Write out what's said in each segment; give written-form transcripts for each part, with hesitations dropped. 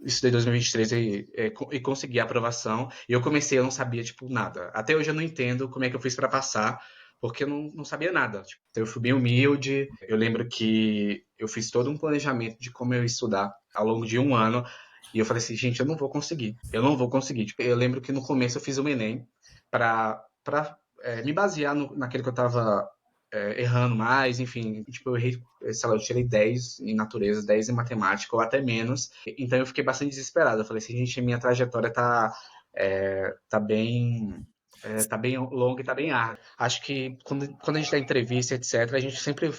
estudei em 2023 e consegui a aprovação. E eu comecei, eu não sabia, tipo, nada. Até hoje eu não entendo como é que eu fiz para passar, porque eu não sabia nada. Tipo, eu fui bem humilde. Eu lembro que eu fiz todo um planejamento de como eu ia estudar ao longo de um ano. E eu falei assim, gente, eu não vou conseguir. Eu não vou conseguir. Tipo, eu lembro que no começo eu fiz um Enem para me basear naquele que eu estava errando mais, enfim, tipo, eu errei, sei lá, eu tirei 10 em natureza, 10 em matemática, ou até menos, então eu fiquei bastante desesperado, eu falei assim, gente, minha trajetória tá bem longa e tá bem árdua. Acho que quando a gente dá entrevista, etc., a gente sempre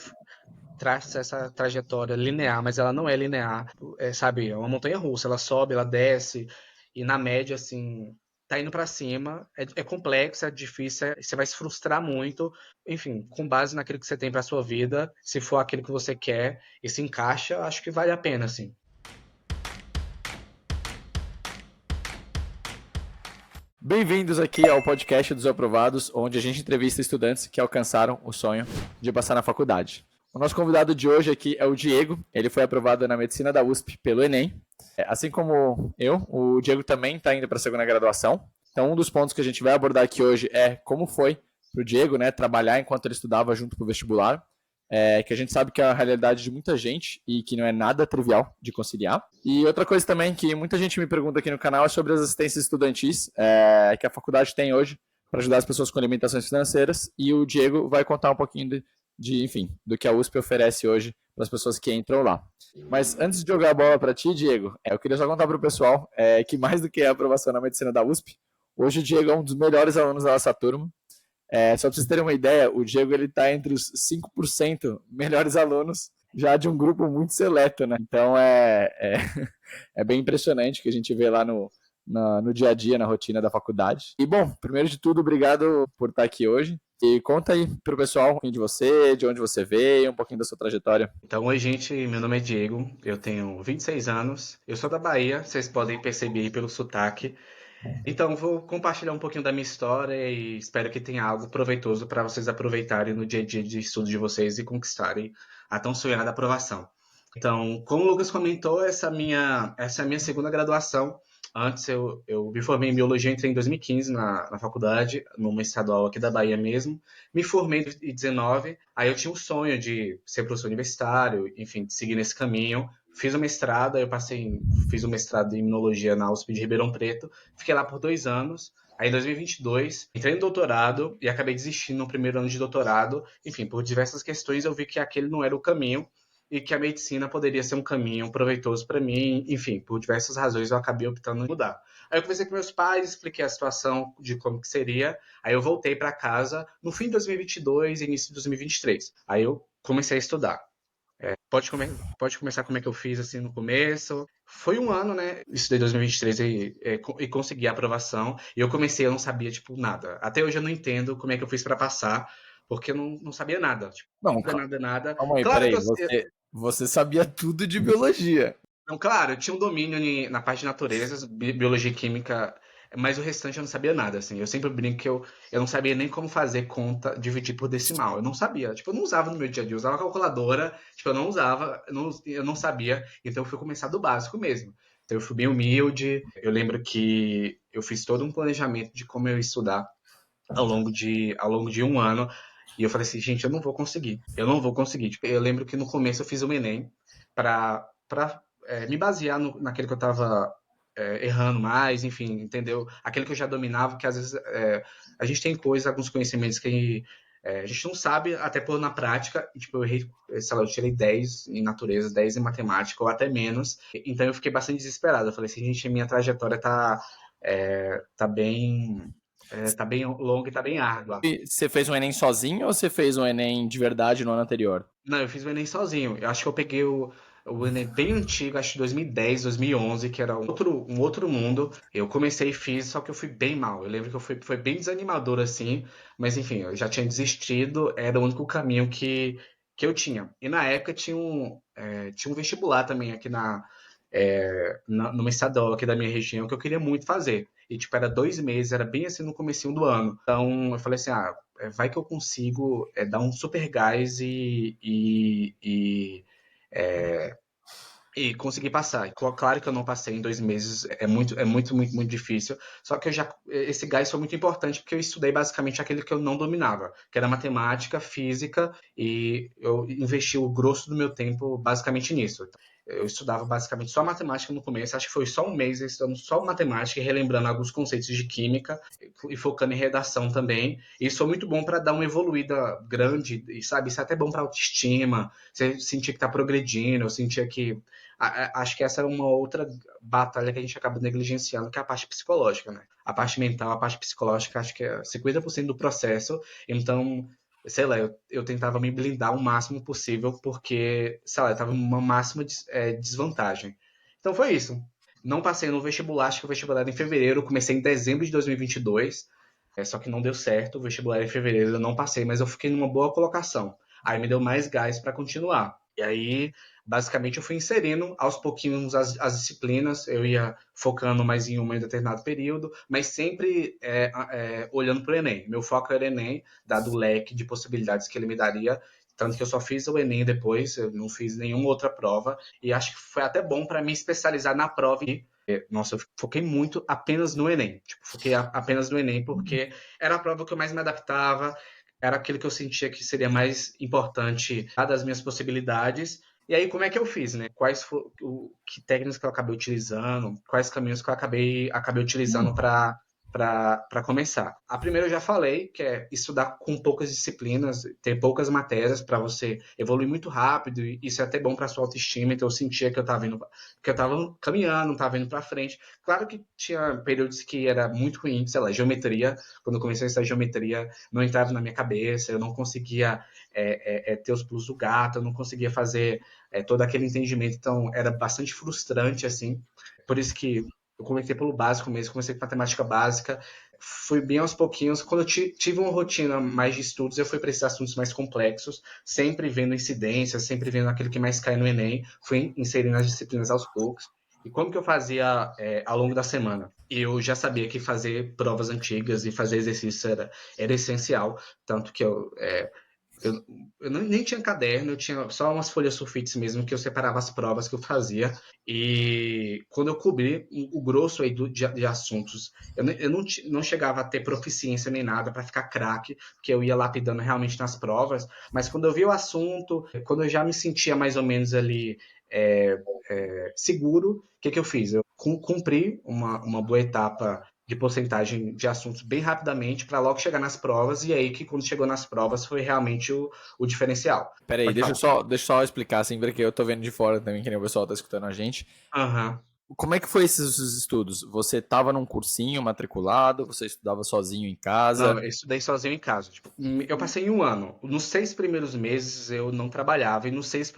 traça essa trajetória linear, mas ela não é linear, sabe? É uma montanha russa, ela sobe, ela desce, e na média, assim, tá indo para cima, é complexo, é difícil, você vai se frustrar muito, enfim, com base naquilo que você tem para sua vida, se for aquilo que você quer e se encaixa, acho que vale a pena, assim. Bem-vindos aqui ao podcast dos Aprovados, onde a gente entrevista estudantes que alcançaram o sonho de passar na faculdade. O nosso convidado de hoje aqui é o Diego. Ele foi aprovado na medicina da USP pelo Enem. Assim como eu, o Diego também está indo para a segunda graduação. Então, um dos pontos que a gente vai abordar aqui hoje é como foi para o Diego, né, trabalhar enquanto ele estudava junto com o vestibular, que a gente sabe que é a realidade de muita gente e que não é nada trivial de conciliar. E outra coisa também que muita gente me pergunta aqui no canal é sobre as assistências estudantis que a faculdade tem hoje para ajudar as pessoas com limitações financeiras, e o Diego vai contar um pouquinho enfim, do que a USP oferece hoje para as pessoas que entram lá. Mas antes de jogar a bola para ti, Diego, eu queria só contar para o pessoal que mais do que a aprovação na medicina da USP, hoje o Diego é um dos melhores alunos da nossa turma. Só para vocês terem uma ideia, o Diego está entre os 5% melhores alunos já de um grupo muito seleto, né? Então é bem impressionante o que a gente vê lá no dia a dia, na rotina da faculdade. E bom, primeiro de tudo, obrigado por estar aqui hoje. E conta aí pro pessoal um pouquinho de você, de onde você veio, um pouquinho da sua trajetória. Então, oi, gente, meu nome é Diego, eu tenho 26 anos, eu sou da Bahia, vocês podem perceber aí pelo sotaque. Então, vou compartilhar um pouquinho da minha história e espero que tenha algo proveitoso para vocês aproveitarem no dia a dia de estudo de vocês e conquistarem a tão sonhada aprovação. Então, como o Lucas comentou, essa é a minha segunda graduação. Antes eu me formei em biologia, entrei em 2015 na faculdade, numa estadual aqui da Bahia mesmo. Me formei em 2019, aí eu tinha o sonho de ser professor universitário, enfim, de seguir nesse caminho. Fiz o mestrado, fiz o mestrado em imunologia na USP de Ribeirão Preto, fiquei lá por 2 anos. Aí em 2022, entrei no doutorado e acabei desistindo no primeiro ano de doutorado. Enfim, por diversas questões eu vi que aquele não era o caminho e que a medicina poderia ser um caminho proveitoso para mim. Enfim, por diversas razões eu acabei optando em mudar. Aí eu conversei com meus pais, expliquei a situação de como que seria. Aí eu voltei para casa no fim de 2022 e início de 2023. Aí eu comecei a estudar. Pode começar como é que eu fiz assim no começo. Foi um ano, né? Estudei em 2023 e consegui a aprovação. E eu comecei, eu não sabia, tipo, nada. Até hoje eu não entendo como é que eu fiz para passar, porque eu não sabia nada. Tipo, Não, nada. calma aí, Claro que peraí. Você sabia tudo de biologia. não, claro, eu tinha um domínio na parte de naturezas, biologia e química, mas o restante eu não sabia nada, assim. Eu sempre brinco que eu não sabia nem como fazer conta, dividir por decimal. Eu não sabia. Tipo, eu não usava no meu dia a dia. Eu usava calculadora, tipo, eu não usava, eu não sabia. Então eu fui começar do básico mesmo. Então eu fui bem humilde. Eu lembro que eu fiz todo um planejamento de como eu ia estudar ao longo de um ano. E eu falei assim, gente, eu não vou conseguir. Eu não vou conseguir. Tipo, eu lembro que no começo eu fiz um Enem para me basear naquele que eu estava errando mais, enfim, entendeu? Aquele que eu já dominava, que às vezes a gente tem coisas, alguns conhecimentos que a gente não sabe até pôr na prática. E, tipo, eu errei, sei lá, eu tirei 10 em natureza, 10 em matemática, ou até menos. Então eu fiquei bastante desesperado. Eu falei assim, gente, minha trajetória tá bem longa e tá bem árdua. E você fez um Enem sozinho ou você fez um Enem de verdade no ano anterior? Não, eu fiz o Enem sozinho. Eu acho que eu peguei o Enem bem antigo, acho que 2010, 2011, que era um outro mundo. Eu comecei e fiz, só que eu fui bem mal. Eu lembro que foi bem desanimador assim, mas enfim, eu já tinha desistido, era o único caminho que eu tinha. E na época tinha um vestibular também aqui numa estadual aqui da minha região que eu queria muito fazer. E tipo, era 2 meses, era bem assim no comecinho do ano. Então eu falei assim, vai que eu consigo dar um super gás e E consegui passar. Claro que eu não passei em 2 meses, muito difícil. Só que esse gás foi muito importante porque eu estudei basicamente aquilo que eu não dominava, que era matemática, física, e eu investi o grosso do meu tempo basicamente nisso. Eu estudava basicamente só matemática no começo, acho que foi só um mês estudando só matemática e relembrando alguns conceitos de química e focando em redação também. Isso foi muito bom para dar uma evoluída grande, e sabe, isso é até bom para autoestima, você sentir que está progredindo, eu sentia que acho que essa é uma outra batalha que a gente acaba negligenciando, que é a parte psicológica, né? A parte mental, a parte psicológica, acho que é 50% do processo. Então, sei lá, eu tentava me blindar o máximo possível, porque, sei lá, eu tava numa máxima desvantagem. Então foi isso. Não passei no vestibular, acho que o vestibular era em fevereiro, eu comecei em dezembro de 2022, só que não deu certo, o vestibular era em fevereiro, eu não passei, mas eu fiquei numa boa colocação. Aí me deu mais gás para continuar. E aí, basicamente, eu fui inserindo aos pouquinhos as disciplinas, eu ia focando mais em uma em determinado período, mas sempre olhando para o Enem. Meu foco era o Enem, dado o leque de possibilidades que ele me daria, tanto que eu só fiz o Enem depois, eu não fiz nenhuma outra prova, e acho que foi até bom para me especializar na prova. Nossa, eu foquei muito apenas no Enem. Tipo, foquei apenas no Enem porque era a prova que eu mais me adaptava, era aquilo que eu sentia que seria mais importante, dadas as minhas possibilidades. E aí, como é que eu fiz, né? Quais foram, que técnicas que eu acabei utilizando, quais caminhos que eu acabei utilizando para começar. A primeira eu já falei, que é estudar com poucas disciplinas, ter poucas matérias para você evoluir muito rápido, e isso é até bom para sua autoestima, então eu sentia que eu estava indo, que eu estava caminhando, estava indo para frente. Claro que tinha períodos que era muito ruim, sei lá, geometria, quando eu comecei a estudar geometria, não entrava na minha cabeça, eu não conseguia ter os pulos do gato, eu não conseguia fazer todo aquele entendimento, então era bastante frustrante, assim, por isso que eu comecei pelo básico mesmo, comecei com matemática básica, fui bem aos pouquinhos. Quando eu tive uma rotina mais de estudos, eu fui para esses assuntos mais complexos, sempre vendo incidências, sempre vendo aquilo que mais cai no Enem, fui inserindo as disciplinas aos poucos. E como que eu fazia ao longo da semana? Eu já sabia que fazer provas antigas e fazer exercício era essencial, tanto que eu, eu nem tinha caderno, eu tinha só umas folhas sulfites mesmo, que eu separava as provas que eu fazia. E quando eu cobri o grosso aí de assuntos, eu não chegava a ter proficiência nem nada para ficar craque, porque eu ia lapidando realmente nas provas. Mas quando eu vi o assunto, quando eu já me sentia mais ou menos ali seguro, o que eu fiz? Eu cumpri uma boa etapa de porcentagem de assuntos bem rapidamente para logo chegar nas provas, e aí que quando chegou nas provas foi realmente o diferencial. Peraí, Pode falar. deixa eu só explicar assim, porque eu tô vendo de fora também, que nem o pessoal tá escutando a gente. Aham. Como é que foi esses estudos? Você tava num cursinho matriculado, você estudava sozinho em casa? Não, eu estudei sozinho em casa. Tipo, eu passei um ano. Nos 6 primeiros meses eu não trabalhava, e nos 6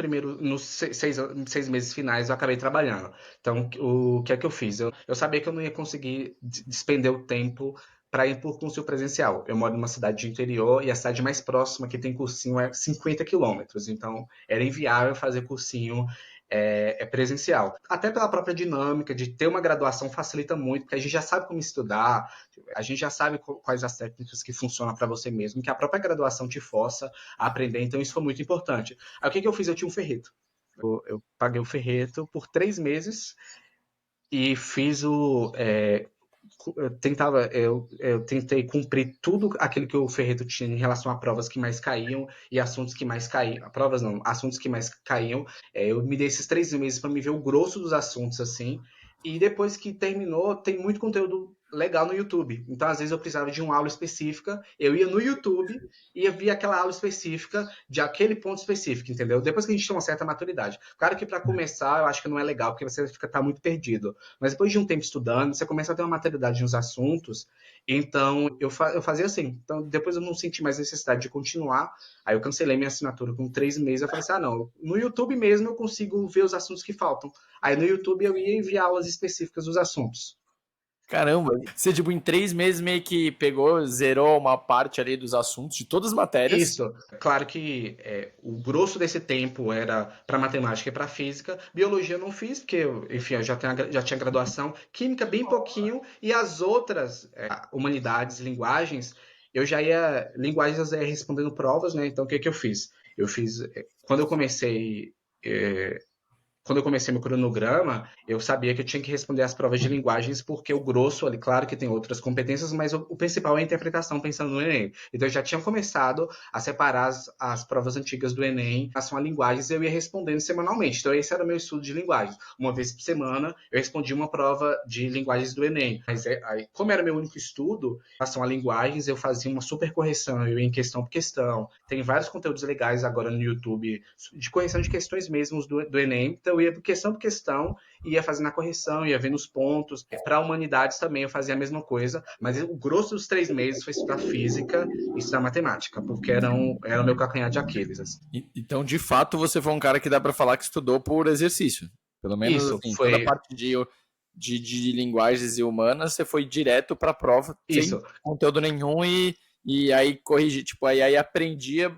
meses finais eu acabei trabalhando. Então, o que é que eu fiz? Eu sabia que eu não ia conseguir despender o tempo para ir por curso presencial. Eu moro numa cidade de interior e a cidade mais próxima que tem cursinho é 50 quilômetros. Então, era inviável fazer cursinho presencial. Até pela própria dinâmica de ter uma graduação facilita muito, porque a gente já sabe como estudar, a gente já sabe quais as técnicas que funcionam para você mesmo, que a própria graduação te força a aprender, então isso foi muito importante. Aí o que eu fiz? Eu tinha um ferreto. Eu paguei o ferreto por 3 meses e fiz eu tentei cumprir tudo aquilo que o Ferreto tinha em relação a provas que mais caíam e assuntos que mais caíam. Provas não, assuntos que mais caíam. Eu me dei esses 3 meses para me ver o grosso dos assuntos, assim. E depois que terminou, tem muito conteúdo legal no YouTube. Então, às vezes, eu precisava de uma aula específica, eu ia no YouTube e ia ver aquela aula específica de aquele ponto específico, entendeu? Depois que a gente tem uma certa maturidade. Claro que para começar, eu acho que não é legal, porque você fica tá muito perdido. Mas depois de um tempo estudando, você começa a ter uma maturidade nos assuntos. Então, eu fazia assim. Então, depois eu não senti mais necessidade de continuar. Aí eu cancelei minha assinatura com 3 meses. Eu falei assim, não, no YouTube mesmo eu consigo ver os assuntos que faltam. Aí no YouTube eu ia enviar aulas específicas dos assuntos. Caramba, você, tipo, em 3 meses meio que pegou, zerou uma parte ali dos assuntos de todas as matérias. Isso. Claro que o grosso desse tempo era para matemática e para física. Biologia eu não fiz, porque, enfim, eu já tinha graduação. Química, bem pouquinho. E as outras humanidades, linguagens, eu já ia. Linguagens eu ia respondendo provas, né? Então, o que eu fiz? Eu fiz. Quando eu comecei. quando eu comecei meu cronograma, eu sabia que eu tinha que responder as provas de linguagens, porque o grosso ali, claro que tem outras competências, mas o principal é a interpretação, pensando no Enem. Então eu já tinha começado a separar as provas antigas do Enem em relação a linguagens, e eu ia respondendo semanalmente. Então esse era o meu estudo de linguagens. Uma vez por semana, eu respondia uma prova de linguagens do Enem. Mas aí, como era meu único estudo em relação a linguagens, eu fazia uma super correção, eu ia em questão por questão. Tem vários conteúdos legais agora no YouTube de correção de questões mesmo do Enem. Então eu ia questão por questão, ia fazendo a correção, ia vendo os pontos. Para humanidades também eu fazia a mesma coisa, mas o grosso dos 3 meses foi estudar física e estudar matemática, porque era o meu calcanhar de Aquiles. Assim. Então, de fato, você foi um cara que dá para falar que estudou por exercício. Pelo menos, Isso, assim, toda a foi. parte de linguagens e humanas, você foi direto para a prova, sem Isso. conteúdo nenhum e aí corrigir, tipo, aí aprendia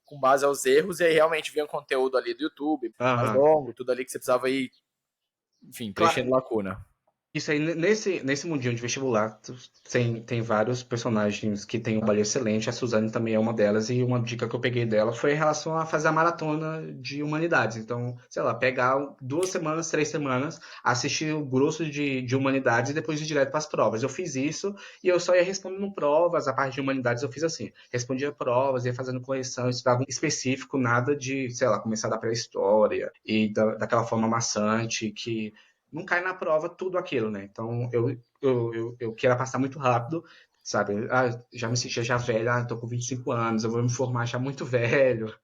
com base aos erros e aí realmente vinha conteúdo ali do YouTube, mais Aham. longo, tudo ali que você precisava ir, enfim, preenchendo Claro, lacuna. isso aí, nesse mundinho de vestibular, tem vários personagens que têm um trabalho excelente. A Suzane também é uma delas. E uma dica que eu peguei dela foi em relação a fazer a maratona de humanidades. Então, sei lá, pegar 2 semanas, 3 semanas, assistir o grosso de humanidades e depois ir direto para as provas. Eu fiz isso e eu só ia respondendo provas. A parte de humanidades eu fiz assim: respondia provas, ia fazendo correção, estudava um específico, nada de, sei lá, começar da pré-história e daquela forma maçante que não cai na prova tudo aquilo, né? Então eu queria passar muito rápido, sabe? Ah, já me sentia já velho, tô com 25 anos, eu vou me formar já muito velho.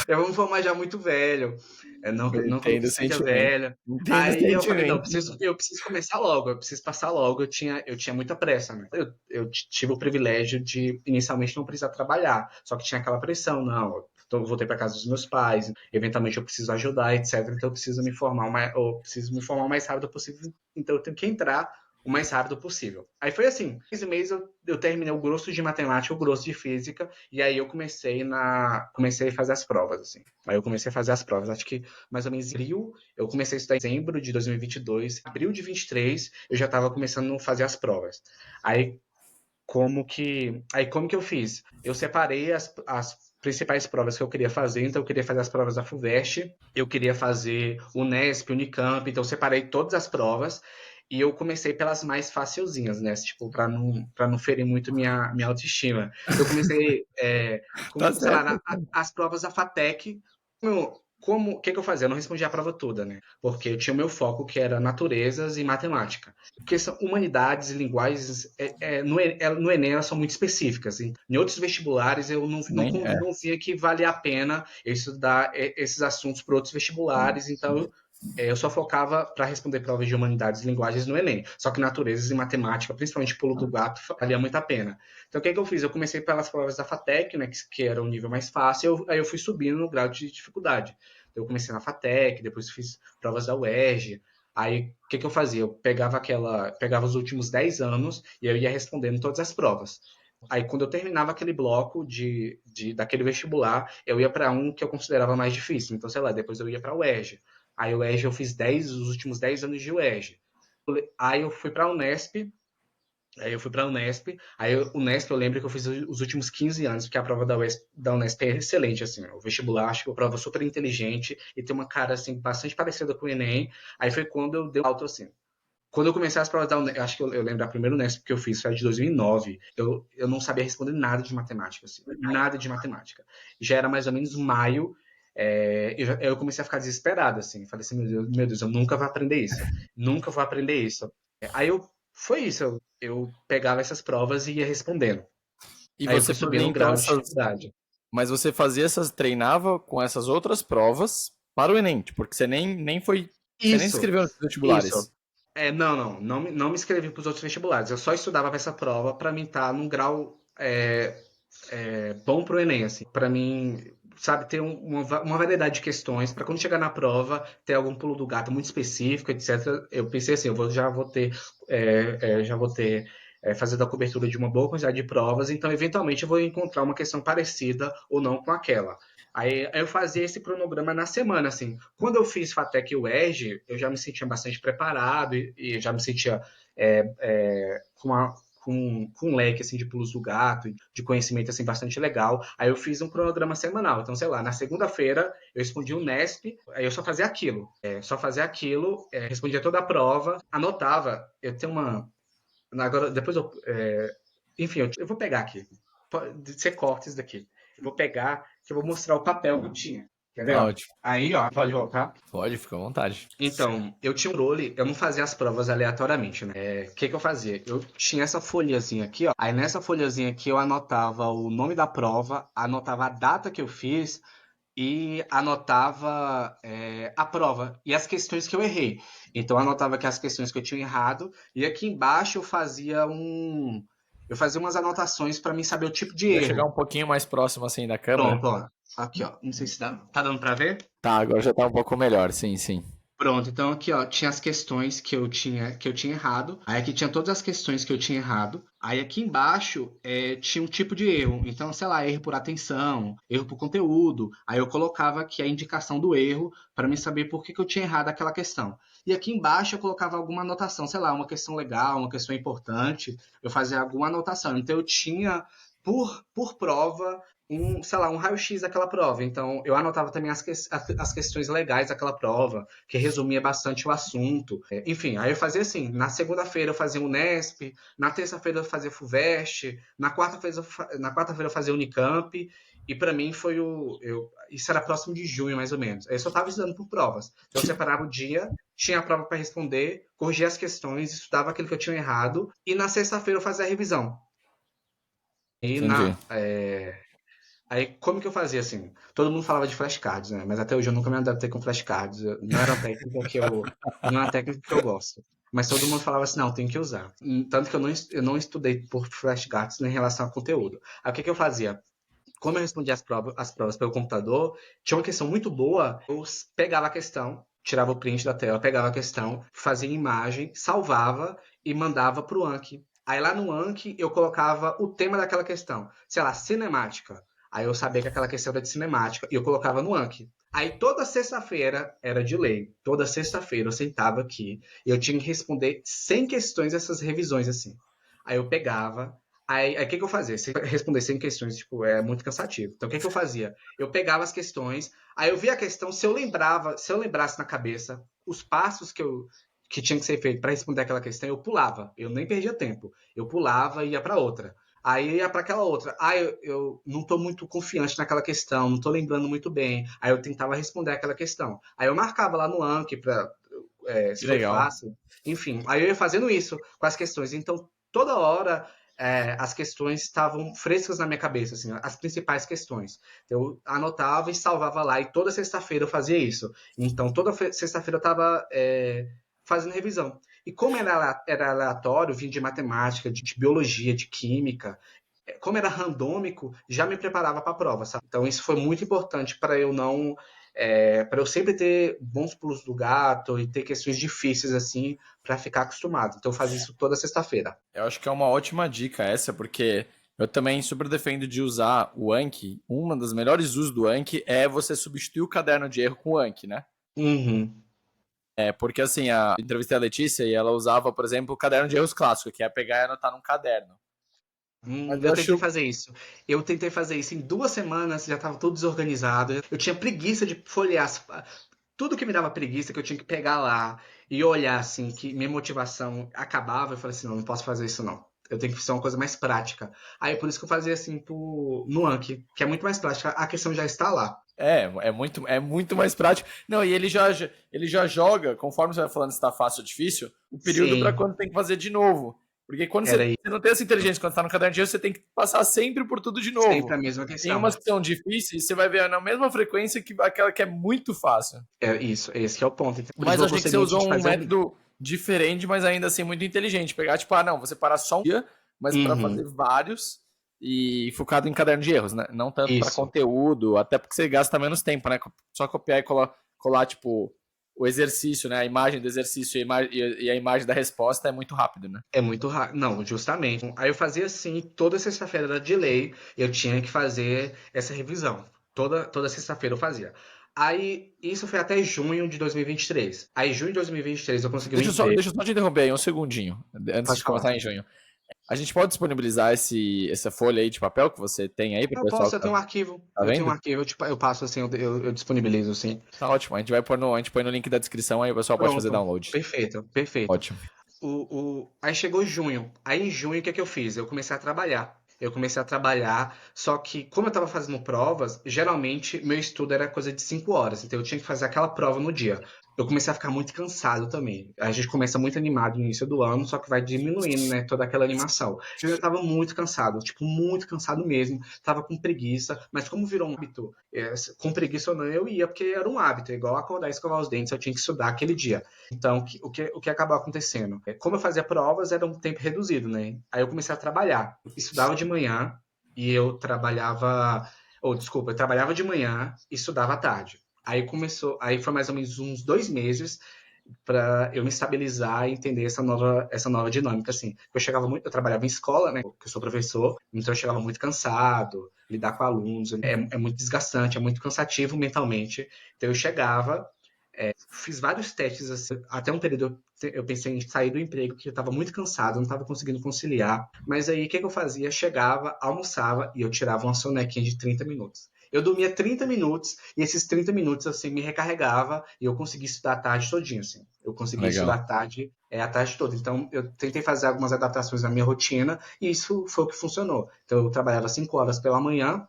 Eu vou me formar já muito velho. Não, Eu não que eu não entendo o seja sentimento. velho. Entendo o Aí eu falei, não, sentimento. eu preciso começar logo, eu preciso passar logo. Eu tinha muita pressa, né? Eu tive o privilégio de inicialmente não precisar trabalhar, só que tinha aquela pressão, não. Então, eu voltei para casa dos meus pais, eventualmente eu preciso ajudar, etc. Então eu preciso me formar o mais rápido possível. Então eu tenho que entrar o mais rápido possível. Aí foi assim, 15 meses eu terminei o grosso de matemática, o grosso de física, e aí eu comecei a fazer as provas, assim. Aí eu comecei a fazer as provas, acho que mais ou menos em abril, eu comecei a estudar em dezembro de 2022, abril de 23 eu já estava começando a fazer as provas. Aí como que eu fiz? Eu separei as principais provas que eu queria fazer, então eu queria fazer as provas da FUVEST, eu queria fazer o Unesp, Unicamp, então eu separei todas as provas e eu comecei pelas mais facilzinhas, né? Tipo, para não ferir muito minha autoestima. Então eu comecei, Tá sei lá, certo. as provas da FATEC, o que eu fazia? Eu não respondia a prova toda, né? Porque eu tinha o meu foco, que era naturezas e matemática. Porque são humanidades e linguagens, no Enem elas são muito específicas. Em outros vestibulares eu Nem é. não via que valia a pena eu estudar esses assuntos para outros vestibulares, então eu só focava para responder provas de humanidades e linguagens no Enem. Só que naturezas e matemática, principalmente pulo do gato, valia muito a pena. Então, o que eu fiz? Eu comecei pelas provas da FATEC, né, que era o nível mais fácil, aí eu fui subindo no grau de dificuldade. Então, eu comecei na FATEC, depois fiz provas da UERJ. Aí, o que eu fazia? Eu pegava os últimos 10 anos e eu ia respondendo todas as provas. Aí, quando eu terminava aquele bloco daquele vestibular, eu ia para um que eu considerava mais difícil. Então, sei lá, depois eu ia para a UERJ. Aí, o UERJ eu fiz os últimos 10 anos de UERJ. Aí, eu fui para a Unesp, o Unesp eu lembro que eu fiz os últimos 15 anos, porque a prova da Unesp é excelente, assim, o vestibular, acho que é uma prova super inteligente e tem uma cara, assim, bastante parecida com o Enem. Aí foi quando eu dei um alto, assim. Quando eu comecei as provas da Unesp, acho que eu lembro da primeira Unesp que eu fiz, foi a de 2009, eu não sabia responder nada de matemática, assim, nada de matemática. Já era mais ou menos maio, eu comecei a ficar desesperado, assim, falei assim, meu Deus, eu nunca vou aprender isso, nunca vou aprender isso. Foi isso, eu pegava essas provas e ia respondendo. E Aí eu você fui fazia subindo um então grau de essas. dificuldade. Mas você fazia essas. Treinava com essas outras provas para o Enem, tipo, porque você nem foi. Você nem se Isso, inscreveu nos isso. vestibulares. Não me inscrevi para os outros vestibulares. Eu só estudava para essa prova para mim estar num grau bom para o Enem, assim. Para mim, sabe, ter uma variedade de questões para quando chegar na prova ter algum pulo do gato muito específico, etc. Eu pensei assim, já vou ter fazendo a cobertura de uma boa quantidade de provas, então eventualmente eu vou encontrar uma questão parecida ou não com aquela. Aí eu fazia esse cronograma na semana, assim. Quando eu fiz FATEC e UERJ, eu já me sentia bastante preparado e já me sentia com com um leque assim, de pulos do gato, de conhecimento assim, bastante legal. Aí eu fiz um cronograma semanal. Então, sei lá, na segunda-feira eu respondi o Nesp, aí eu só fazia aquilo. Respondia toda a prova, anotava. Eu tenho uma. Agora, depois eu. Enfim, eu vou pegar aqui. Pode ser cortes daqui. Eu vou pegar, que eu vou mostrar o papel que eu tinha. Quer ver? Tá Ó? ótimo. Aí, ó, pode voltar. Pode, fica à vontade. Então, eu tinha um role, eu não fazia as provas aleatoriamente, né? O que eu fazia? Eu tinha essa folhazinha aqui, ó. Aí nessa folhazinha aqui eu anotava o nome da prova, anotava a data que eu fiz e anotava a prova e as questões que eu errei. Então, eu anotava aqui as questões que eu tinha errado e aqui embaixo eu fazia umas anotações para mim saber o tipo de Vai chegar erro. um pouquinho mais próximo assim da câmera. Pronto, ó. Aqui, ó. Não sei se tá dando para ver. Tá, agora já tá um pouco melhor, sim, sim. Pronto, então aqui ó, tinha as questões que eu tinha errado. Aí aqui tinha todas as questões que eu tinha errado. Aí aqui embaixo tinha um tipo de erro. Então, sei lá, erro por atenção, erro por conteúdo. Aí eu colocava aqui a indicação do erro para me saber por que eu tinha errado aquela questão. E aqui embaixo eu colocava alguma anotação, sei lá, uma questão legal, uma questão importante. Eu fazia alguma anotação. Então eu tinha por prova sei lá, um raio-x daquela prova. Então, eu anotava também as questões legais daquela prova, que resumia bastante o assunto. Enfim, aí eu fazia assim, na segunda-feira eu fazia o Nesp, na terça-feira eu fazia FUVEST, na quarta-feira eu fazia Unicamp, e para mim isso era próximo de junho, mais ou menos. Aí eu só estava estudando por provas. Então, eu separava o dia, tinha a prova para responder, corrigia as questões, estudava aquilo que eu tinha errado, e na sexta-feira eu fazia a revisão. E Entendi. Aí, como que eu fazia assim? Todo mundo falava de flashcards, né? Mas até hoje eu nunca me adaptei com flashcards. Não era uma técnica não é uma técnica que eu gosto. Mas todo mundo falava assim, não, tem que usar. Tanto que eu não estudei por flashcards em relação ao conteúdo. Aí o que eu fazia? Como eu respondia as provas pelo computador, tinha uma questão muito boa, eu pegava a questão, tirava o print da tela, pegava a questão, fazia imagem, salvava e mandava para o Anki. Aí lá no Anki eu colocava o tema daquela questão, sei lá, cinemática. Aí eu sabia que aquela questão era de cinemática e eu colocava no Anki. Aí toda sexta-feira era de lei. Toda sexta-feira eu sentava aqui e eu tinha que responder 100 questões dessas revisões assim. Aí eu pegava, aí o que eu fazia? Se responder 100 questões, tipo, é muito cansativo. Então, o que eu fazia? Eu pegava as questões, aí eu via a questão, se eu lembrasse na cabeça os passos que tinha que ser feito para responder aquela questão, eu pulava. Eu nem perdia tempo. Eu pulava e ia para outra. Aí eu ia para aquela outra. Eu não estou muito confiante naquela questão, não estou lembrando muito bem. Aí eu tentava responder aquela questão. Aí eu marcava lá no Anki para Que se foi legal. fácil. Enfim, aí eu ia fazendo isso com as questões. Então, toda hora as questões estavam frescas na minha cabeça, assim, as principais questões. Eu anotava e salvava lá, e toda sexta-feira eu fazia isso. Então, toda sexta-feira eu estava fazendo revisão. E como era aleatório, vinha de matemática, de biologia, de química, como era randômico, já me preparava para a prova, sabe? Então, isso foi muito importante para eu não. Para eu sempre ter bons pulos do gato e ter questões difíceis assim para ficar acostumado. Então eu fazia isso toda sexta-feira. Eu acho que é uma ótima dica essa, porque eu também super defendo de usar o Anki. Uma das melhores usos do Anki é você substituir o caderno de erro com o Anki, né? Uhum. Porque assim, a entrevistei a Letícia e ela usava, por exemplo, o caderno de erros clássico, que é pegar e anotar num caderno. Mas eu Eu tentei acho. fazer isso. Eu tentei fazer isso em 2 semanas, já estava tudo desorganizado. Eu tinha preguiça de folhear tudo que me dava preguiça, que eu tinha que pegar lá e olhar assim, que minha motivação acabava. Eu falei assim, não posso fazer isso não. Eu tenho que fazer uma coisa mais prática. Aí por isso que eu fazia assim no Anki, que é muito mais prática. A questão já está lá. É muito mais prático. Não, e ele já joga, conforme você vai falando se tá fácil ou difícil, o período para Sim, quando tem que fazer de novo. Porque quando você, era você não tem essa inteligência quando está no caderno de erro, você tem que passar sempre por tudo de novo. sempre a mesma Tem questão. umas que são difíceis, você vai ver na mesma frequência que aquela que é muito fácil. É isso, esse que é o ponto. Então, por isso Mas eu eu achei que gostei você muito usou de um fazer método diferente, mas ainda assim muito inteligente. Pegar, tipo, não, você parar só um dia, mas para fazer Uhum, vários e focado em caderno de erros, né? Não tanto para isso. conteúdo, até porque você gasta menos tempo, né? Só copiar e colar, tipo, o exercício, né? A imagem do exercício e a imagem da resposta é muito rápido, né? É muito rápido. Não, justamente. Aí eu fazia assim, toda sexta-feira era de lei, eu tinha que fazer essa revisão. Toda sexta-feira eu fazia. Aí, isso foi até junho de 2023. Aí, junho de 2023, eu consegui um Deixa eu só, emprego. deixa eu só te interromper aí um segundinho, antes Pode de falar. começar em junho. A gente pode disponibilizar essa folha aí de papel que você tem aí para o Eu pessoal posso, que eu tenho um arquivo. tá Eu tenho um vendo? arquivo, eu passo assim, eu disponibilizo, sim. Tá ótimo. A gente põe no link da descrição aí o pessoal pode fazer Pronto. download. Perfeito, perfeito. Ótimo. Aí chegou junho. Aí em junho, o que é que eu fiz? Eu comecei a trabalhar. Só que como eu estava fazendo provas, geralmente meu estudo era coisa de 5 horas, então eu tinha que fazer aquela prova no dia. Eu comecei a ficar muito cansado também. A gente começa muito animado no início do ano, só que vai diminuindo, né, toda aquela animação. Eu já estava muito cansado, tipo, muito cansado mesmo. Tava com preguiça, mas como virou um hábito, com preguiça ou não, eu ia, porque era um hábito, igual acordar e escovar os dentes, eu tinha que estudar aquele dia. Então, o que acabou acontecendo? Como eu fazia provas, era um tempo reduzido, né? Aí eu comecei a trabalhar. Eu estudava de manhã e eu trabalhava. Ou, desculpa, eu trabalhava de manhã e estudava à tarde. Aí foi mais ou menos uns 2 meses para eu me estabilizar e entender essa nova dinâmica, assim. Eu trabalhava em escola, né? Porque eu sou professor, então eu chegava muito cansado, lidar com alunos é muito desgastante, é muito cansativo mentalmente. Então eu chegava, fiz vários testes, assim, até um período eu pensei em sair do emprego, porque eu estava muito cansado, não estava conseguindo conciliar. Mas aí o que eu fazia? Chegava, almoçava e eu tirava uma sonequinha de 30 minutos. Eu dormia 30 minutos e esses 30 minutos assim me recarregava e eu conseguia estudar a tarde todinha, assim. Eu conseguia estudar Legal. a tarde toda. Então eu tentei fazer algumas adaptações na minha rotina e isso foi o que funcionou. Então eu trabalhava 5 horas pela manhã.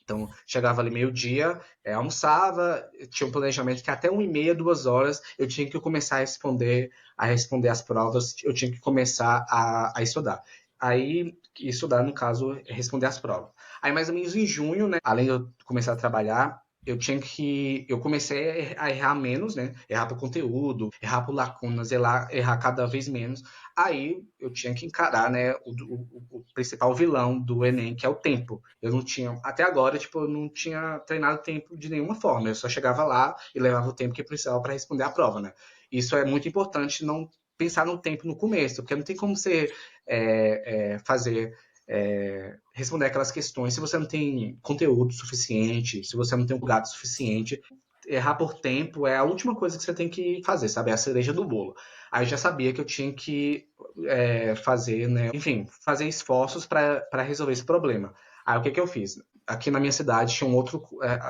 Então, chegava ali meio-dia, almoçava, tinha um planejamento que até 1h30, 2 horas, eu tinha que começar a responder as provas, eu tinha que começar a estudar. Aí, estudar, no caso, é responder as provas. Aí, mais ou menos em junho, né, além de eu começar a trabalhar, eu comecei a errar menos, né? Errar por conteúdo, errar por lacunas, errar cada vez menos. Aí eu tinha que encarar, né, o principal vilão do Enem, que é o tempo. Eu não tinha, até agora, tipo, eu não tinha treinado tempo de nenhuma forma. Eu só chegava lá e levava o tempo que precisava para responder a prova, né? Isso é muito importante, não pensar no tempo no começo, porque não tem como você responder aquelas questões se você não tem conteúdo suficiente, se você não tem um lugar suficiente. Errar por tempo é a última coisa que você tem que fazer, sabe? É a cereja do bolo. Aí eu já sabia que eu tinha que fazer, né? Enfim, fazer esforços para resolver esse problema. Aí o que eu fiz? Aqui na minha cidade tinha um outro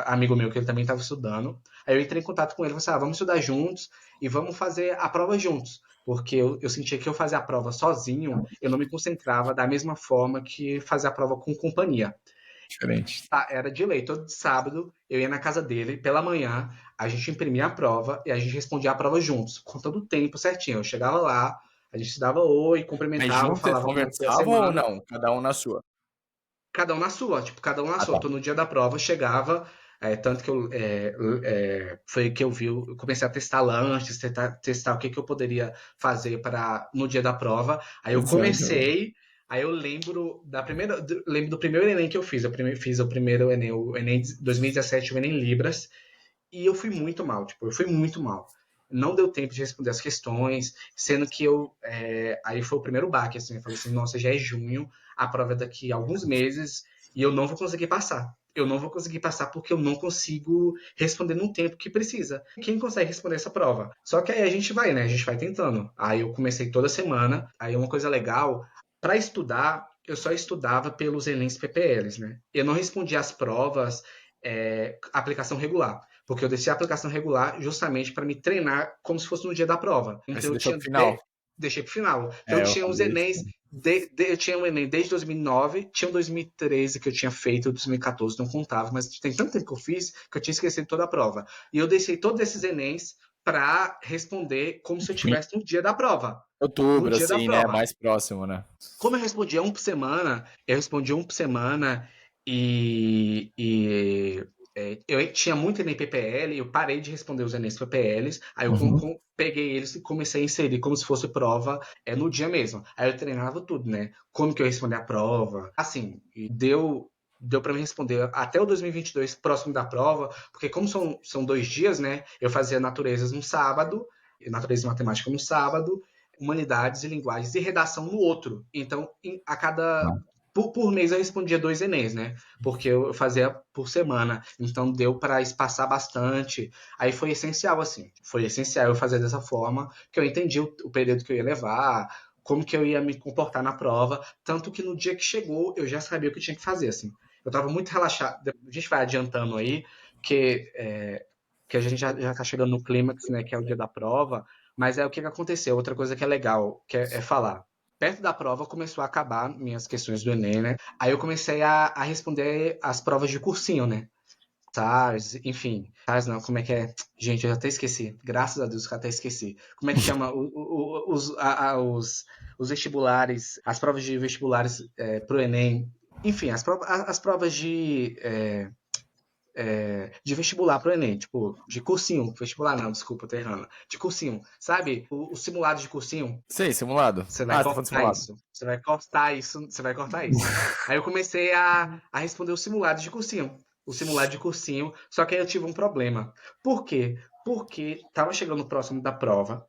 amigo meu que ele também estava estudando. Aí eu entrei em contato com ele e falei assim: vamos estudar juntos e vamos fazer a prova juntos. Porque eu sentia que eu fazia a prova sozinho, eu não me concentrava da mesma forma que fazer a prova com companhia. Diferente. Tá, era de lei, todo sábado eu ia na casa dele pela manhã, a gente imprimia a prova e a gente respondia a prova juntos, contando o tempo certinho. Eu chegava lá, a gente se dava oi, Mas cumprimentava, junto vocês falava como é que foi a conversavam ou semana, não? Cada um na sua? cada um na sua, tipo, cada um na Ah, sua. tá. Então, no dia da prova, chegava, tanto que foi que eu comecei a testar lanches, testar o que, que eu poderia fazer para no dia da prova. Aí eu Certo. comecei, aí eu lembro do primeiro Enem que eu fiz. Fiz o primeiro Enem, o Enem de 2017, o Enem Libras, e eu fui muito mal, tipo, eu fui muito mal. Não deu tempo de responder as questões, sendo que aí foi o primeiro baque, assim, eu falei assim, nossa, já é junho, a prova é daqui a alguns meses e eu não vou conseguir passar. Eu não vou conseguir passar porque eu não consigo responder no tempo que precisa. Quem consegue responder essa prova? Só que aí a gente vai, né? A gente vai tentando. Aí eu comecei toda semana. Aí uma coisa legal, para estudar, eu só estudava pelos Enems PPLs, né? Eu não respondia as provas aplicação regular, porque eu deixei a aplicação regular justamente para me treinar como se fosse no dia da prova. Aí Então você eu deixou tinha pro final. deixei para o final. Então eu É, eu tinha os fazia isso Enems, também. eu tinha o Enem desde 2009, tinha o 2013 que eu tinha feito, 2014 não contava, mas tem tanto tempo que eu fiz que eu tinha esquecido toda a prova. E eu deixei todos esses Enems para responder como se eu Em tivesse no dia da prova. No outubro, dia da assim, né? prova. Mais próximo, né? Como eu respondia um por semana, eu respondia um por semana e eu tinha muito Enem PPL, eu parei de responder os Enems PPLs, aí eu Uhum. peguei eles e comecei a inserir como se fosse prova no dia mesmo. Aí eu treinava tudo, né? Como que eu respondia a prova. Assim, e deu para mim responder até o 2022 próximo da prova, porque como são 2 dias, né? Eu fazia naturezas no sábado, natureza e matemática no sábado, humanidades e linguagens e redação no outro. Então, a cada. Por mês eu respondia 2 Enems, né? Porque eu fazia por semana. Então deu para espaçar bastante. Aí foi essencial, assim. Foi essencial eu fazer dessa forma, que eu entendi o período que eu ia levar, como que eu ia me comportar na prova, tanto que no dia que chegou, eu já sabia o que eu tinha que fazer, assim. Eu estava muito relaxado, a gente vai adiantando aí, que a gente já tá chegando no clímax, né, que é o dia da prova, mas é o que que aconteceu, outra coisa que é legal, que é falar. Perto da prova começou a acabar minhas questões do Enem, né? Aí eu comecei a responder as provas de cursinho, né? SARS, enfim. SARS não, como é que é? Gente, eu até esqueci. Graças a Deus que eu até esqueci. Como é que chama os vestibulares, as provas de vestibulares pro Enem? Enfim, as provas de vestibular pro Enem, tipo, de cursinho. Vestibular não, desculpa, tô errando. De cursinho, sabe? O simulado de cursinho. Sei, simulado. Você vai Ah, você tá falando de cortar simulado. isso. Você vai cortar isso. Você vai cortar isso. Aí eu comecei a responder o simulado de cursinho. O simulado de cursinho. Só que aí eu tive um problema. Por quê? Porque tava chegando próximo da prova.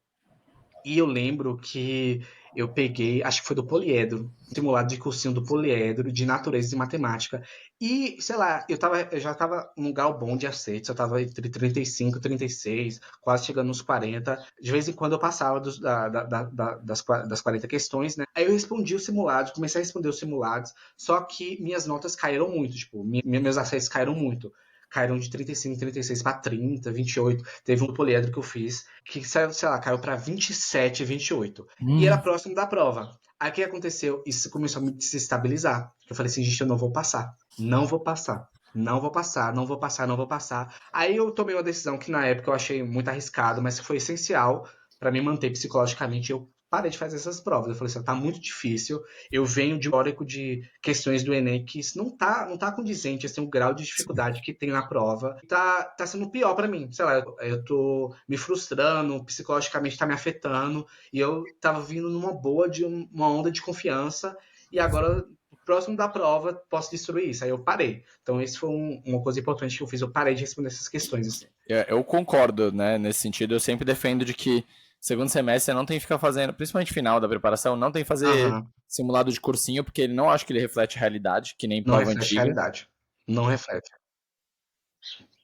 E eu lembro que eu peguei, acho que foi do poliedro, simulado de cursinho do poliedro, de natureza e matemática. E, sei lá, eu já estava num grau bom de acertos, eu estava entre 35 e 36, quase chegando nos 40. De vez em quando eu passava das 40 questões, né? Aí eu respondi os simulados, comecei a responder os simulados, só que minhas notas caíram muito, tipo, meus acertos caíram muito. Caíram de 35, 36 para 30, 28. Teve um poliedro que eu fiz que, sei lá, caiu para 27, 28. E era próximo da prova. Aí o que aconteceu? Isso começou a me desestabilizar. Eu falei assim, gente, eu não vou passar. Não vou passar. Não vou passar, não vou passar, não vou passar. Aí eu tomei uma decisão que na época eu achei muito arriscado, mas que foi essencial para me manter psicologicamente. Eu parei de fazer essas provas. Eu falei assim, tá muito difícil. Eu venho de um histórico de questões do Enem que isso não tá condizente, assim, o grau de dificuldade que tem na prova. Tá sendo pior para mim. Sei lá, eu tô me frustrando, psicologicamente tá me afetando, e eu tava vindo numa boa de uma onda de confiança, e agora, próximo da prova, posso destruir isso. Aí eu parei. Então, isso foi uma coisa importante que eu fiz. Eu parei de responder essas questões, assim. Eu concordo, né? Nesse sentido, eu sempre defendo de que segundo semestre não tem que ficar fazendo, principalmente final da preparação, não tem que fazer Aham. simulado de cursinho, porque ele não acho que ele reflete a realidade, que nem Não prova reflete a antiga. realidade. Não reflete.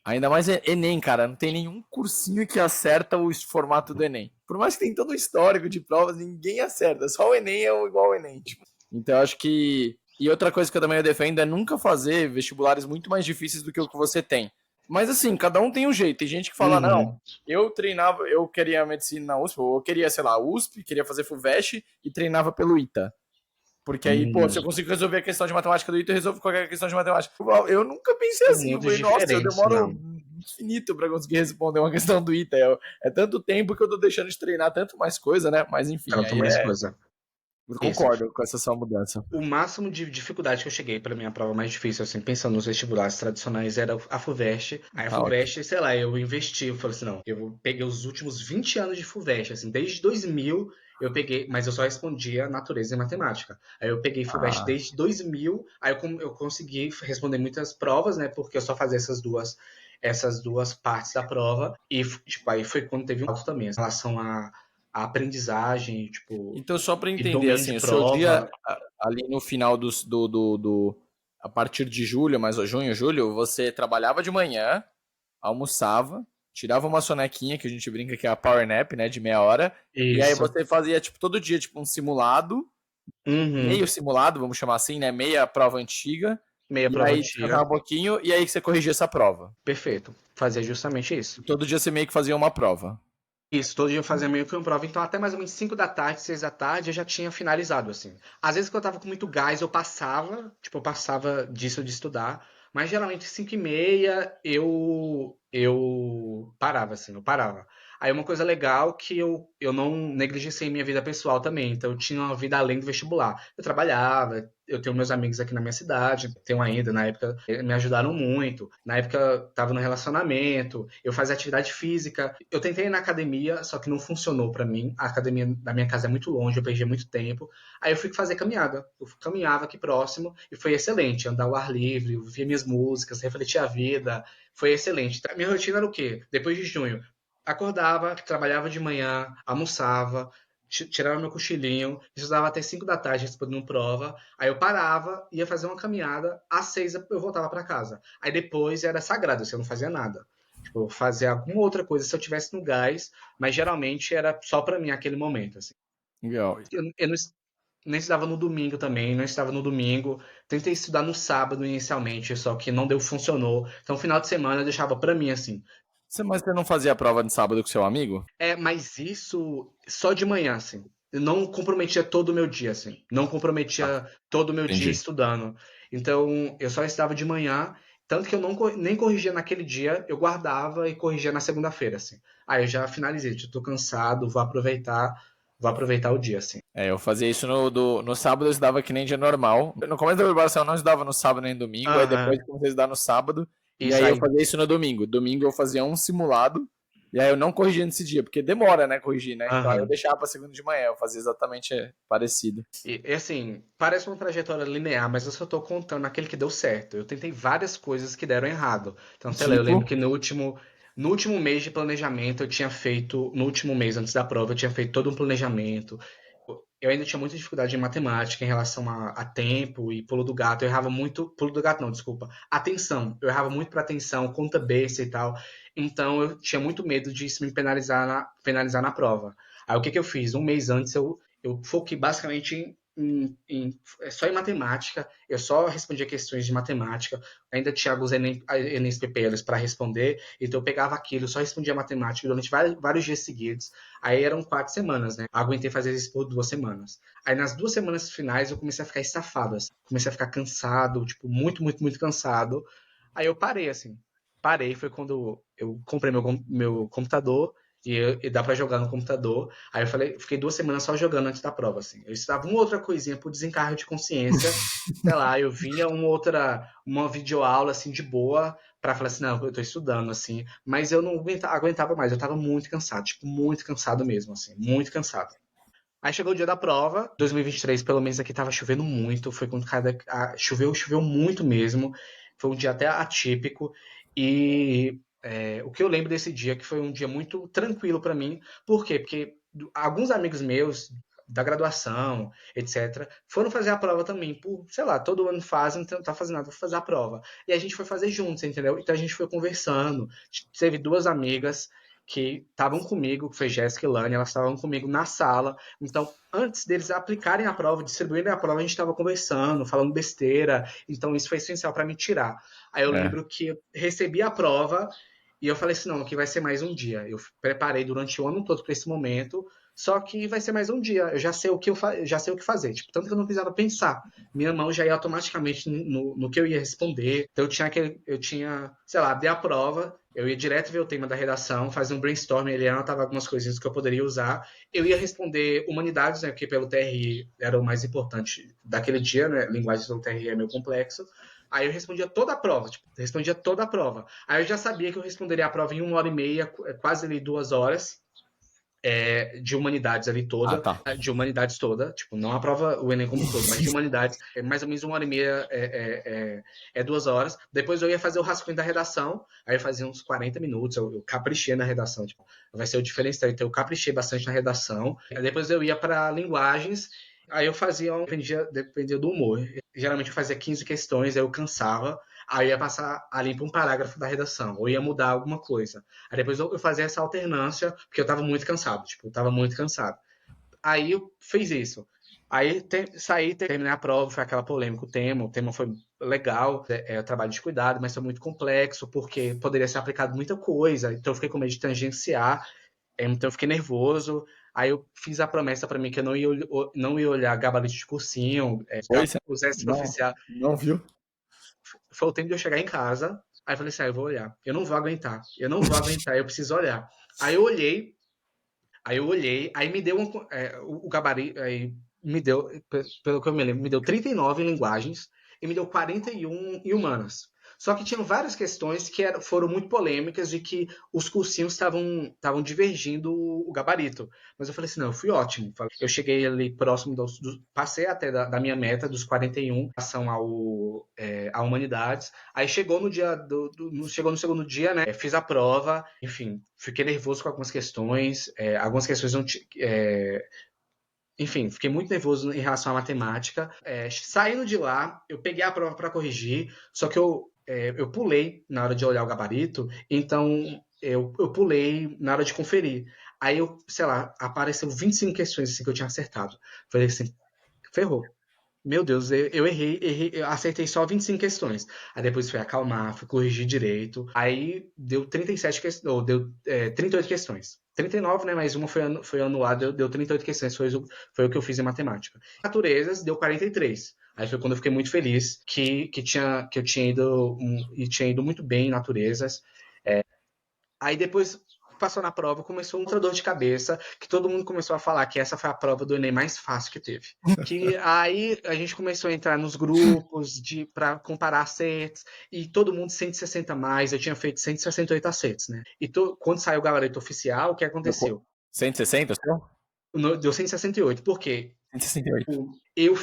Ainda mais Enem, cara, não tem nenhum cursinho que acerta o formato do Enem. Por mais que tenha todo o histórico de provas, ninguém acerta. Só o Enem é igual ao Enem. Tipo. Então eu acho que. E outra coisa que eu também defendo é nunca fazer vestibulares muito mais difíceis do que o que você tem. Mas assim, cada um tem um jeito. Tem gente que fala, não, Uhum. eu treinava, eu queria medicina na USP, ou eu queria, sei lá, USP, queria fazer FUVEST e treinava pelo ITA. Porque aí, pô, se eu consigo resolver a questão de matemática do ITA, eu resolvo qualquer questão de matemática. Eu nunca pensei São assim. Eu mundos falei, nossa, eu diferentes, demoro não. infinito pra conseguir responder uma questão do ITA. É tanto tempo que eu tô deixando de treinar tanto mais coisa, né? Mas enfim, Tanto aí mais coisa. eu Isso. concordo com essa sua mudança. O máximo de dificuldade que eu cheguei para minha prova mais difícil, assim, pensando nos vestibulares tradicionais, era a FUVEST. Aí a Tá ótimo. FUVEST, sei lá, eu investi, eu falei assim, não, peguei os últimos 20 anos de FUVEST, assim, desde 2000 eu peguei, mas eu só respondia natureza e matemática. Aí eu peguei FUVEST Ah, desde 2000, aí eu consegui responder muitas provas, né, porque eu só fazia essas duas partes da prova, e, tipo, aí foi quando teve um alto também, em relação à aprendizagem, tipo, então, só para e entender, domínio de assim, o seu dia prova. ali no final a partir de julho, mais ou junho, julho, você trabalhava de manhã, almoçava, tirava uma sonequinha, que a gente brinca que é a power nap, né, de meia hora, e aí Isso. você fazia, tipo, todo dia, tipo, um simulado, Uhum. meio simulado, vamos chamar assim, né, meia prova antiga, Meia e prova aí descansava antiga. um pouquinho, e aí você corrigia essa prova. Perfeito. Fazia justamente E isso. todo dia você meio que fazia uma prova. Isso, todo dia eu fazia meio que uma prova, então até mais ou menos 5 da tarde, 6 da tarde, eu já tinha finalizado, assim. Às vezes, quando eu tava com muito gás, eu passava disso de estudar, mas geralmente 5 e meia eu parava, assim, eu parava. Aí uma coisa legal que eu não negligenciei minha vida pessoal também, então eu tinha uma vida além do vestibular. Eu trabalhava, eu tenho meus amigos aqui na minha cidade, tenho ainda, na época me ajudaram muito. Na época eu tava no relacionamento, eu fazia atividade física. Eu tentei ir na academia, só que não funcionou pra mim. A academia da minha casa é muito longe, eu perdi muito tempo. Aí eu fui fazer caminhada. Eu caminhava aqui próximo e foi excelente. Andar ao ar livre, ouvir minhas músicas, refletir a vida. Foi excelente. Minha rotina era o quê? Depois de junho, acordava, trabalhava de manhã, almoçava, tirava meu cochilinho, estudava até 5 da tarde respondendo prova, aí eu parava, ia fazer uma caminhada, às 6 eu voltava para casa. Aí depois era sagrado, assim, eu não fazia nada. Tipo, eu fazia alguma outra coisa se eu tivesse no gás, mas geralmente era só para mim aquele momento, assim. Legal. Eu não estudava no domingo também, não estava no domingo. Tentei estudar no sábado inicialmente, só que não deu, funcionou. Então, final de semana eu deixava pra mim, assim. Mas você não fazia a prova de sábado com seu amigo? Mas isso só de manhã, assim. Eu não comprometia todo o meu dia, assim. Não Tá, comprometia todo o meu dia entendi. estudando. Então, eu só estudava de manhã, tanto que eu não, nem corrigia naquele dia, eu guardava e corrigia na segunda-feira, assim. Aí eu já finalizei, já tô cansado, vou aproveitar o dia, assim. Eu fazia isso no sábado, eu estudava que nem dia normal. No começo da preparação eu não estudava no sábado nem no domingo, aí depois Aham. eu comecei a estudar no sábado, e Isso aí eu aí. fazia isso no domingo. Domingo eu fazia um simulado, e aí eu não corrigia nesse dia, porque demora, né, corrigir, né? Então aí eu Aham. deixava pra segunda de manhã, eu fazia exatamente parecido. E assim, parece uma trajetória linear, mas eu só tô contando aquele que deu certo. Eu tentei várias coisas que deram errado. Então, sei lá, eu lembro Tipo, que no último mês de planejamento, eu tinha feito, no último mês antes da prova, eu tinha feito todo um planejamento. Eu ainda tinha muita dificuldade em matemática em relação a tempo e pulo do gato. Eu errava muito, pulo do gato não, desculpa. Atenção, eu errava muito para atenção, conta besta e tal. Então, eu tinha muito medo de isso me penalizar na prova. Aí, o que que eu fiz? Um mês antes, eu foquei basicamente só em matemática, eu só respondia questões de matemática, ainda tinha alguns Enems PPLs para responder, então eu pegava aquilo, só respondia matemática durante vários dias seguidos, aí eram 4 semanas, né? Aguentei fazer isso por 2 semanas. Aí nas 2 semanas finais eu comecei a ficar estafado, assim. Comecei a ficar cansado, tipo, muito, muito, muito cansado. Aí eu parei, assim. Parei, foi quando eu comprei meu computador, e dá para jogar no computador. Aí eu falei, fiquei 2 semanas só jogando antes da prova, assim. Eu estudava uma outra coisinha por desencargo de consciência. Sei lá, eu vinha uma videoaula, assim, de boa, pra falar assim, não, eu tô estudando, assim. Mas eu não aguentava mais, eu tava muito cansado, tipo, muito cansado mesmo, assim, muito cansado. Aí chegou o dia da prova, 2023, pelo menos aqui tava chovendo muito, foi quando choveu muito mesmo, foi um dia até atípico, e o que eu lembro desse dia, que foi um dia muito tranquilo pra mim, por quê? Porque alguns amigos meus, da graduação, etc., foram fazer a prova também, por, sei lá, todo ano fazem, então não tá fazendo nada, vou fazer a prova. E a gente foi fazer juntos, entendeu? Então a gente foi conversando, teve duas amigas, que estavam comigo, que foi Jéssica e Lani, elas estavam comigo na sala. Então, antes deles aplicarem a prova, distribuírem a prova, a gente estava conversando, falando besteira. Então, isso foi essencial para me tirar. Aí eu é. lembro que eu recebi a prova e eu falei assim: não, aqui vai ser mais um dia. Eu preparei durante o ano todo para esse momento. Só que vai ser mais um dia. Eu já sei o que já sei o que fazer. Tipo, tanto que eu não precisava pensar. Minha mão já ia automaticamente no que eu ia responder. Então eu tinha, sei lá, abri a prova, eu ia direto ver o tema da redação, fazer um brainstorming, ele anotava algumas coisinhas que eu poderia usar. Eu ia responder humanidades, né, porque pelo TRI era o mais importante daquele dia, né? Linguagem pelo TRI é meio complexo. Aí eu respondia toda a prova, tipo, respondia toda a prova. Aí eu já sabia que eu responderia a prova em 1 hora e meia, quase ali 2 horas, de humanidades ali Ah, toda, tá. de humanidades toda, tipo, não a prova, o Enem como um todo, mas de humanidades, mais ou menos 1 hora e meia, 2 horas. Depois eu ia fazer o rascunho da redação, aí eu fazia uns 40 minutos, eu caprichei na redação, tipo, vai ser o diferencial, então eu caprichei bastante na redação. Aí depois eu ia para linguagens, aí eu fazia, dependia do humor. Geralmente eu fazia 15 questões, aí eu cansava, aí eu ia passar ali para um parágrafo da redação, ou ia mudar alguma coisa. Aí depois eu fazia essa alternância, porque eu tava muito cansado, tipo, eu tava muito cansado. Aí eu fiz isso. Aí saí, terminei a prova, foi aquela polêmica, o tema foi legal, trabalho de cuidado, mas foi muito complexo, porque poderia ser aplicado muita coisa, então eu fiquei com medo de tangenciar, então eu fiquei nervoso. Aí eu fiz a promessa para mim que eu não ia olhar gabarito de cursinho, Foi? Você os não, extra-oficiais. não viu? Foi o tempo de eu chegar em casa. Aí eu falei assim: eu vou olhar. Eu não vou aguentar. Eu não vou aguentar, eu preciso olhar. Aí me deu o gabarito. Aí me deu, pelo que eu me lembro, me deu 39 em linguagens e me deu 41 em humanas. Só que tinham várias questões que foram muito polêmicas de que os cursinhos estavam divergindo o gabarito. Mas eu falei assim, não, eu fui ótimo. Eu cheguei ali próximo passei até da minha meta dos 41 em relação a humanidades. Aí chegou no dia chegou no segundo dia, né? Fiz a prova, enfim, fiquei nervoso com algumas questões não, enfim, fiquei muito nervoso em relação à matemática. Saindo de lá, eu peguei a prova para corrigir, só que eu pulei na hora de olhar o gabarito, então eu pulei na hora de conferir. Aí eu, sei lá, apareceu 25 questões assim que eu tinha acertado. Falei assim, ferrou. Meu Deus, eu errei, eu acertei só 25 questões. Aí depois fui acalmar, fui corrigir direito. Aí deu 37 questões, ou deu 38 questões. 39, né? Mas uma foi anulada, deu 38 questões. Foi o que eu fiz em matemática. Naturezas deu 43. Aí foi quando eu fiquei muito feliz que eu tinha ido e tinha ido muito bem em naturezas. Aí depois passou na prova, começou outra dor de cabeça, que todo mundo começou a falar que essa foi a prova do Enem mais fácil que teve. Que aí a gente começou a entrar nos grupos para comparar acertos, e todo mundo 160 mais, eu tinha feito 168 acertos, né? E quando saiu o gabarito oficial, o que aconteceu? 160, seu? Deu 168, por quê? 168. Eu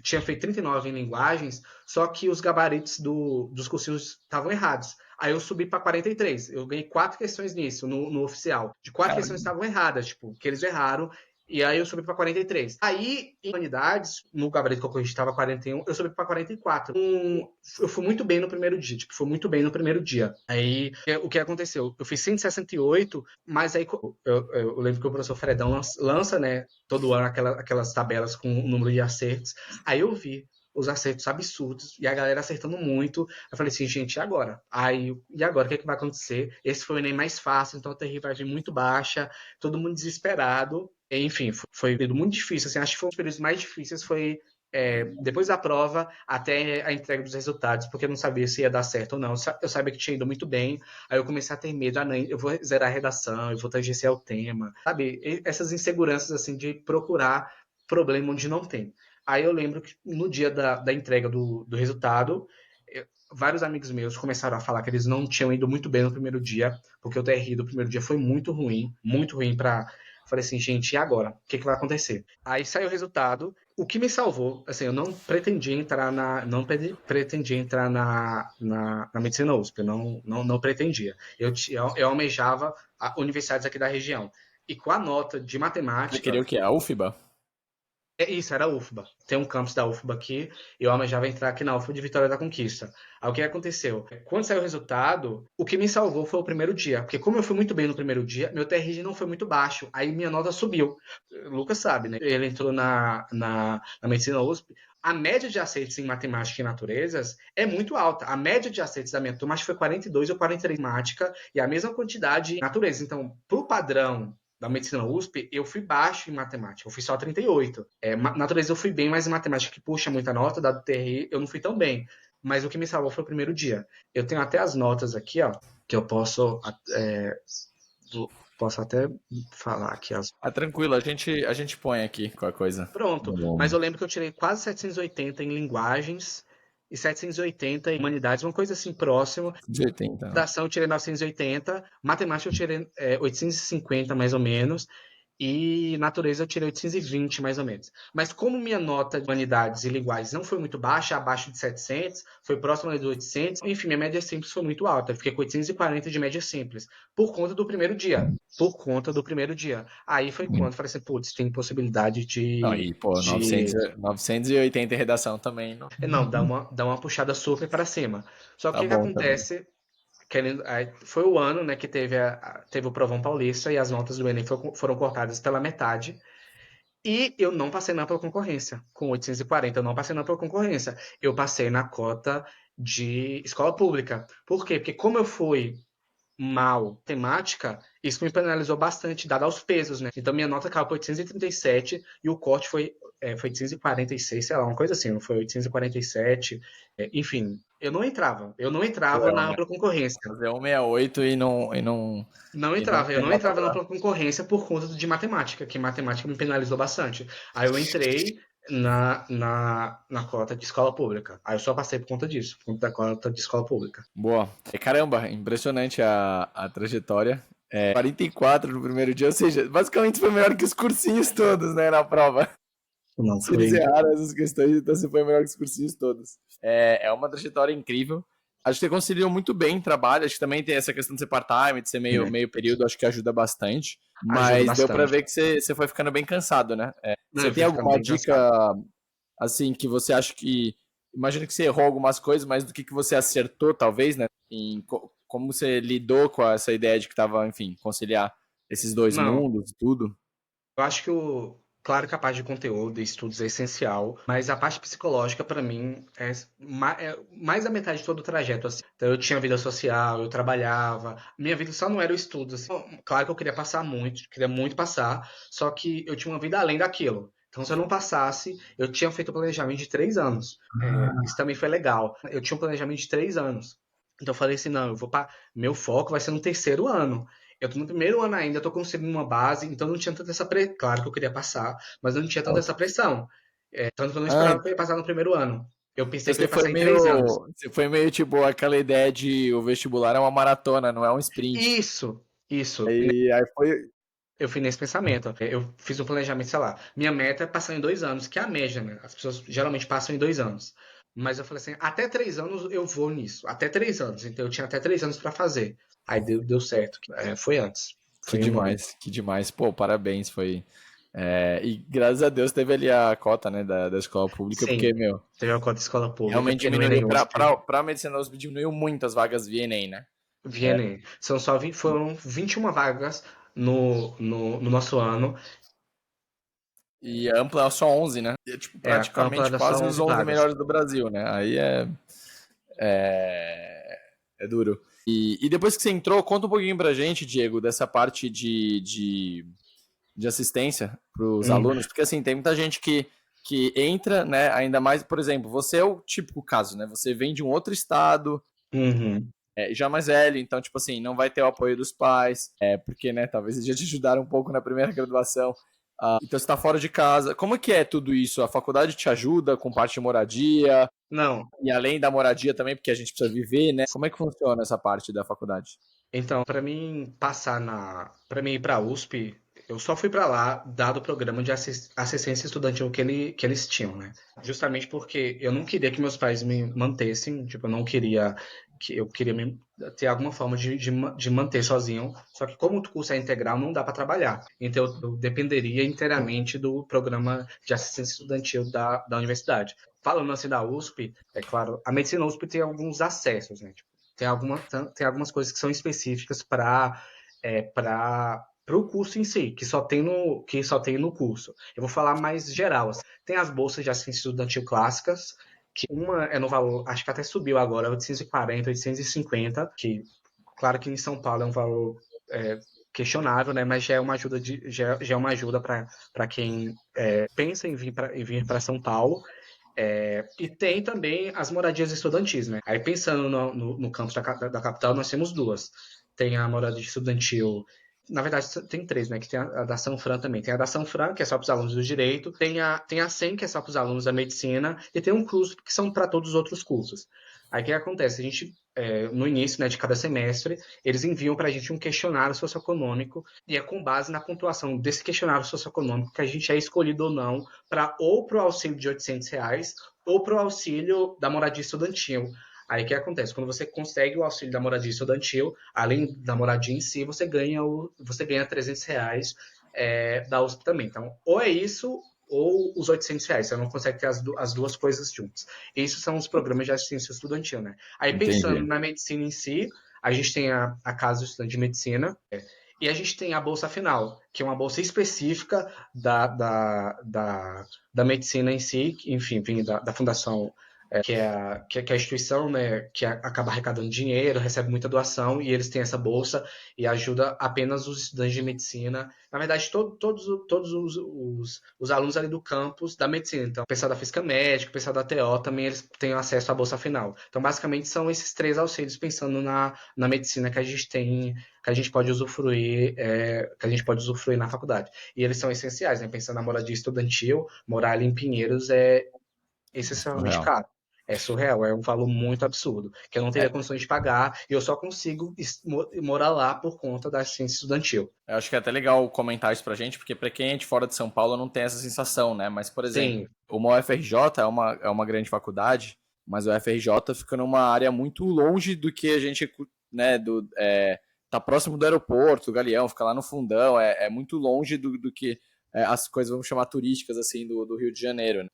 tinha feito 39 em linguagens, só que os gabaritos dos cursinhos estavam errados. Aí eu subi para 43. Eu ganhei 4 questões nisso, no oficial. De 4 Caramba. questões estavam erradas, tipo, que eles erraram. E aí eu subi para 43. Aí, em humanidades, no gabarito que eu corrigi estava 41, eu subi para 44. Eu fui muito bem no primeiro dia, tipo, fui muito bem no primeiro dia. Aí, o que aconteceu? Eu fiz 168, mas aí eu lembro que o professor Fredão lança, né, todo ano aquelas tabelas com o número de acertos. Aí eu vi os acertos absurdos e a galera acertando muito. Eu falei assim, gente, e agora? E agora? O que, é que vai acontecer? Esse foi o Enem mais fácil, então a TRI vai vir muito baixa, todo mundo desesperado. Enfim, foi um período muito difícil. Assim, acho que foi um dos períodos mais difíceis. Foi depois da prova até a entrega dos resultados, porque eu não sabia se ia dar certo ou não. Eu sabia que tinha ido muito bem. Aí eu comecei a ter medo. Ah, não, eu vou zerar a redação, eu vou tangenciar o tema. Sabe? Essas inseguranças, assim, de procurar problema onde não tem. Aí eu lembro que no dia da entrega do resultado, vários amigos meus começaram a falar que eles não tinham ido muito bem no primeiro dia, porque o TRI do primeiro dia foi muito ruim para. Falei assim, gente, e agora? O que, que vai acontecer? Aí saiu o resultado. O que me salvou, assim, eu não pretendia entrar na medicina USP, não pretendia. Eu almejava universidades aqui da região. E com a nota de Você matemática, queria o quê? A UFBA? isso, era a UFBA. Tem um campus da UFBA aqui. Eu almejava entrar aqui na UFBA de Vitória da Conquista. Aí o que aconteceu? Quando saiu o resultado, o que me salvou foi o primeiro dia. Porque como eu fui muito bem no primeiro dia, meu TRG não foi muito baixo. Aí minha nota subiu. O Lucas sabe, né? Ele entrou na medicina USP. A média de aceites em matemática e naturezas é muito alta. A média de aceites da minha turma acho que foi 42 ou 43 em matemática e a mesma quantidade em natureza. Então, pro padrão da medicina USP, eu fui baixo em matemática, eu fui só 38. Natureza eu fui bem, mas em matemática, que puxa muita nota, dado TRI, eu não fui tão bem. Mas o que me salvou foi o primeiro dia. Eu tenho até as notas aqui, ó, que eu posso até falar aqui. Tranquilo, a gente põe aqui qualquer coisa. Pronto, mas Bom. eu lembro que eu tirei quase 780 em linguagens e 780 em humanidades, uma coisa assim próxima. 180. Redação eu tirei 980, matemática eu tirei 850 mais ou menos, e natureza eu tirei 820 mais ou menos. Mas como minha nota de humanidades e linguagens não foi muito baixa, abaixo de 700, foi próxima de 800, enfim, minha média simples foi muito alta, eu fiquei com 840 de média simples, por conta do primeiro dia. Por conta do primeiro dia. Aí foi quando eu falei assim, putz, tem possibilidade Não, de, e, pô, de 980 em redação também. Não. não, dá uma puxada super para cima. Só que o Tá que, que bom, tá bom. acontece? Aí foi o ano, né, que teve o Provão Paulista e as notas do Enem foram cortadas pela metade. E eu não passei na concorrência. Com 840, eu não passei na concorrência. Eu passei na cota de escola pública. Por quê? Porque como eu fui mal temática, isso me penalizou bastante, dado aos pesos, né? Então minha nota caiu para 837 e o corte foi 846, sei lá, uma coisa assim, não foi 847. Enfim, eu não entrava na ampla concorrência. Fazer 168 e não Eu ter não nota entrava na pra. ampla concorrência por conta de matemática, que matemática me penalizou bastante. Aí eu entrei na cota de escola pública. Aí eu só passei por conta disso, por conta da cota de escola pública. Boa. Caramba, impressionante a trajetória. 44 no primeiro dia, ou seja, basicamente foi melhor que os cursinhos todos, né, na prova. Não Se eles foi. erraram essas questões, então você foi melhor que os cursinhos todos. É uma trajetória incrível. Acho que você conciliou muito bem o trabalho. Acho que também tem essa questão de ser part-time, de ser meio período, acho que ajuda bastante. Ajuda Mas deu pra bastante. ver que você foi ficando bem cansado, né? Não, Você eu tem fui ficando alguma bem cansado. dica, assim, que você acha que. Imagino que você errou algumas coisas, mas do que você acertou, talvez, né? como você lidou com essa ideia de que estava, enfim, conciliar esses dois Não, mundos e tudo? eu acho que claro que a parte de conteúdo e estudos é essencial, mas a parte psicológica para mim é mais da metade de todo o trajeto, assim. Então eu tinha vida social, eu trabalhava, minha vida só não era o estudo, assim. Claro que eu queria passar muito, queria muito passar, só que eu tinha uma vida além daquilo. Então, se eu não passasse, eu tinha feito um planejamento de 3 anos. Isso também foi legal. Eu tinha um planejamento de 3 anos. Então, eu falei assim: não, meu foco vai ser no terceiro ano. Eu tô no primeiro ano ainda, eu tô construindo uma base, então não tinha tanta essa pressão. Claro que eu queria passar, mas não tinha tanta essa pressão. Tanto que eu não Ah, esperava que eu ia passar no primeiro ano. Eu pensei então que eu ia passar em 3 anos. você foi meio tipo aquela ideia de o vestibular é uma maratona, não é um sprint. Isso. Aí foi. Eu fui nesse pensamento. Eu fiz um planejamento, sei lá. Minha meta é passar em 2 anos, que é a média, né? As pessoas geralmente passam em 2 anos. Mas eu falei assim, até 3 anos eu vou nisso. Até 3 anos. Então eu tinha até 3 anos pra fazer. Aí deu certo. Foi antes. Que Foi um ano. demais, que demais. Pô, parabéns, foi. E graças a Deus teve ali a cota, né, da escola pública, porque, Sim. meu, Teve uma cota de escola pública, realmente porque no diminuiu. Enem USP, Pra medicina da USP diminuiu muito as vagas via Enem, né? Enem. Foram 21 vagas no nosso ano. E a ampla é só 11, né? E é, tipo, A ampla praticamente era só quase os 11 11 vagas. melhores do Brasil, né? Aí é duro. E depois que você entrou, conta um pouquinho pra gente, Diego, dessa parte de assistência para os Hum, alunos, porque assim, tem muita gente que entra, né, ainda mais, por exemplo, você é o típico caso, né, você vem de um outro estado, uhum. já mais velho, então, tipo assim, não vai ter o apoio dos pais, porque, né, talvez eles já te ajudaram um pouco na primeira graduação, então você está fora de casa. Como é que é tudo isso? A faculdade te ajuda com parte de moradia, Não, e além da moradia também, porque a gente precisa viver, né? Como é que funciona essa parte da faculdade? então, para mim ir para a USP, eu só fui para lá dado o programa de assistência estudantil que eles tinham, né? Justamente porque eu não queria que meus pais me mantessem, tipo, eu não queria eu queria ter alguma forma de manter sozinho. Só que como o curso é integral, não dá para trabalhar. Então eu dependeria inteiramente do programa de assistência estudantil da universidade. Falando assim da USP, é claro, a medicina USP tem alguns acessos, né? Tem algumas coisas que são específicas para o curso em si, que só tem no curso. Eu vou falar mais geral. Assim. Tem as bolsas de assistência estudantil clássicas, que uma é no valor, acho que até subiu agora, 840, 850, que claro que em São Paulo é um valor questionável, né? Mas já é uma ajuda já é uma ajuda para quem pensa em vir para São Paulo. E tem também as moradias estudantis, né? Aí pensando no campus da capital, nós temos duas. Tem a moradia estudantil, na verdade tem três, né? Que tem a da São Fran também. Tem a da São Fran, que é só para os alunos do direito. Tem a SEM, que é só para os alunos da medicina. E tem um curso que são para todos os outros cursos. Aí o que acontece? A gente, no início, né, de cada semestre, eles enviam para a gente um questionário socioeconômico e é com base na pontuação desse questionário socioeconômico que a gente é escolhido ou não ou para o auxílio de R$ 800 ou para o auxílio da moradia estudantil. Aí o que acontece? Quando você consegue o auxílio da moradia estudantil, além da moradia em si, você ganha R$ 300 da USP também. Então, ou é isso, ou os R$ 800. Você não consegue ter as duas coisas juntas. Esses são os programas de assistência estudantil, né? Aí, pensando Entendi. na medicina em si, a gente tem a Casa do Estudante de Medicina, e a gente tem a Bolsa Final, que é uma bolsa específica da medicina em si, enfim, da Fundação, que é a instituição, né, acaba arrecadando dinheiro, recebe muita doação, e eles têm essa bolsa e ajuda apenas os estudantes de medicina. Na verdade, todos os alunos ali do campus da medicina. Então, o pessoal da física médica, o pessoal da TO também eles têm acesso à bolsa final. Então, basicamente, são esses três auxílios pensando na medicina que a gente tem que a gente pode usufruir, na faculdade. E eles são essenciais, né? Pensando na moradia estudantil, morar ali em Pinheiros é excessivamente Surreal. caro. É surreal, é um valor muito absurdo, que eu não teria É, condições de pagar e eu só consigo morar lá por conta da assistência estudantil. eu acho que é até legal comentar isso pra gente, porque pra quem é de fora de São Paulo não tem essa sensação, né? Mas, por exemplo, Sim, uma UFRJ é uma grande faculdade, mas o UFRJ fica numa área muito longe do que a gente, né, tá próximo do aeroporto, do Galeão, fica lá no fundão, é muito longe do que as coisas, vamos chamar, turísticas, assim, do Rio de Janeiro, né?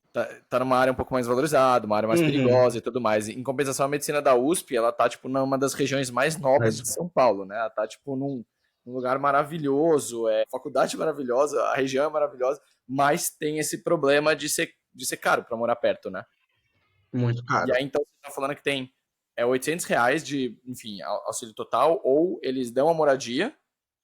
Tá numa área um pouco mais valorizada, uma área mais Uhum. perigosa e tudo mais. Em compensação, a medicina da USP, ela tá, tipo, numa das regiões mais nobres Mas de São Paulo, né? Ela tá, tipo, num lugar maravilhoso, faculdade maravilhosa, a região é maravilhosa, mas tem esse problema de ser caro para morar perto, né? muito E caro. aí, então, você tá falando que tem R$ 800 de, enfim, auxílio total, ou eles dão a moradia,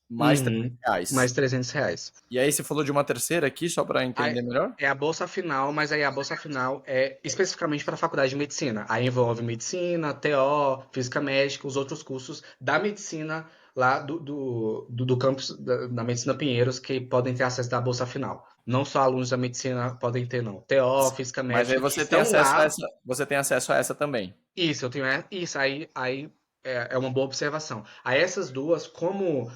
mais Uhum. R$ 300. Mais R$ 300. E aí, você falou de uma terceira aqui, só para Aí, entender melhor? é a bolsa final, mas aí a bolsa final é especificamente para a faculdade de medicina. Aí envolve medicina, TO, física médica, os outros cursos da medicina lá do campus da Medicina Pinheiros que podem ter acesso da bolsa final. Não só alunos da medicina podem ter, não. TO, física Mas aí médica, que você tem estão acesso a lá. essa, você tem acesso a essa também. Isso, eu tenho. Isso, aí é uma boa observação. Aí essas duas, como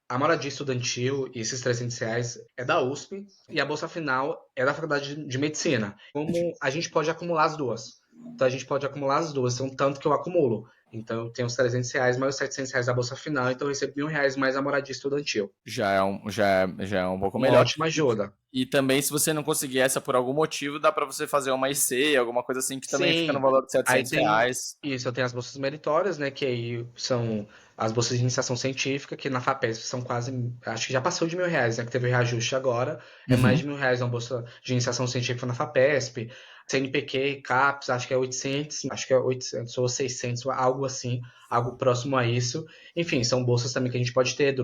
a moradia estudantil e esses R$ 300 é da USP e a bolsa final é da Faculdade de Medicina. Como a gente pode acumular as duas. Então a gente pode acumular as duas, então tanto que eu acumulo. Então eu tenho os R$ 300 mais os R$ 700 da bolsa final, então eu recebo R$ 1.000 mais a moradia estudantil. Já é um pouco Uma melhor. ótima ajuda. E também, se você não conseguir essa por algum motivo, dá para você fazer uma IC, alguma coisa assim, que também fica no Sim, valor de aí 700 tem reais. isso, eu tenho as bolsas meritórias, né, que aí são as bolsas de iniciação científica, que na FAPESP são quase, acho que já passou de R$ 1.000, né, que teve o reajuste agora, é mais de Uhum. R$ 1.000 uma bolsa de iniciação científica na FAPESP, CNPq, CAPES, acho que é 800, acho que é 800 ou 600, algo assim, algo próximo a isso. Enfim, são bolsas também que a gente pode ter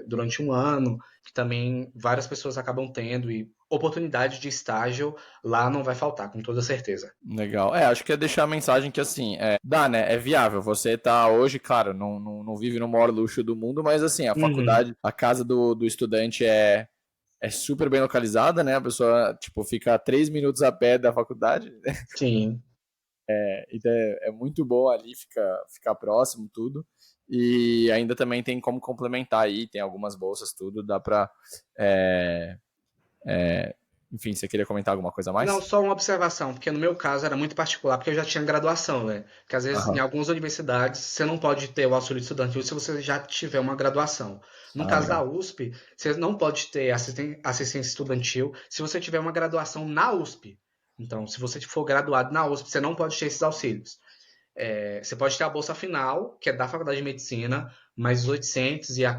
durante um ano, que também várias pessoas acabam tendo, e oportunidade de estágio lá não vai faltar, com toda certeza. Legal. Acho que é deixar a mensagem que assim, dá, né? É viável. Você tá hoje, claro, não vive no maior luxo do mundo, mas assim, a Uhum. faculdade, a casa do estudante é super bem localizada, né? A pessoa, tipo, fica a 3 minutos a pé da faculdade, né? Sim. Então é muito bom ali, ficar próximo, tudo. E ainda também tem como complementar aí, tem algumas bolsas, tudo, dá pra. é, Enfim, você queria comentar alguma coisa a Não, mais? só uma observação, porque no meu caso era muito particular, porque eu já tinha graduação, né? Porque às vezes em Aham. algumas universidades você não pode ter o auxílio estudantil se você já tiver uma graduação. No Ah, caso da legal. USP, você não pode ter assistência estudantil se você tiver uma graduação na USP. Então, se você for graduado na USP, você não pode ter esses auxílios. Você pode ter a bolsa final, que é da Faculdade de Medicina, mas os 800 e a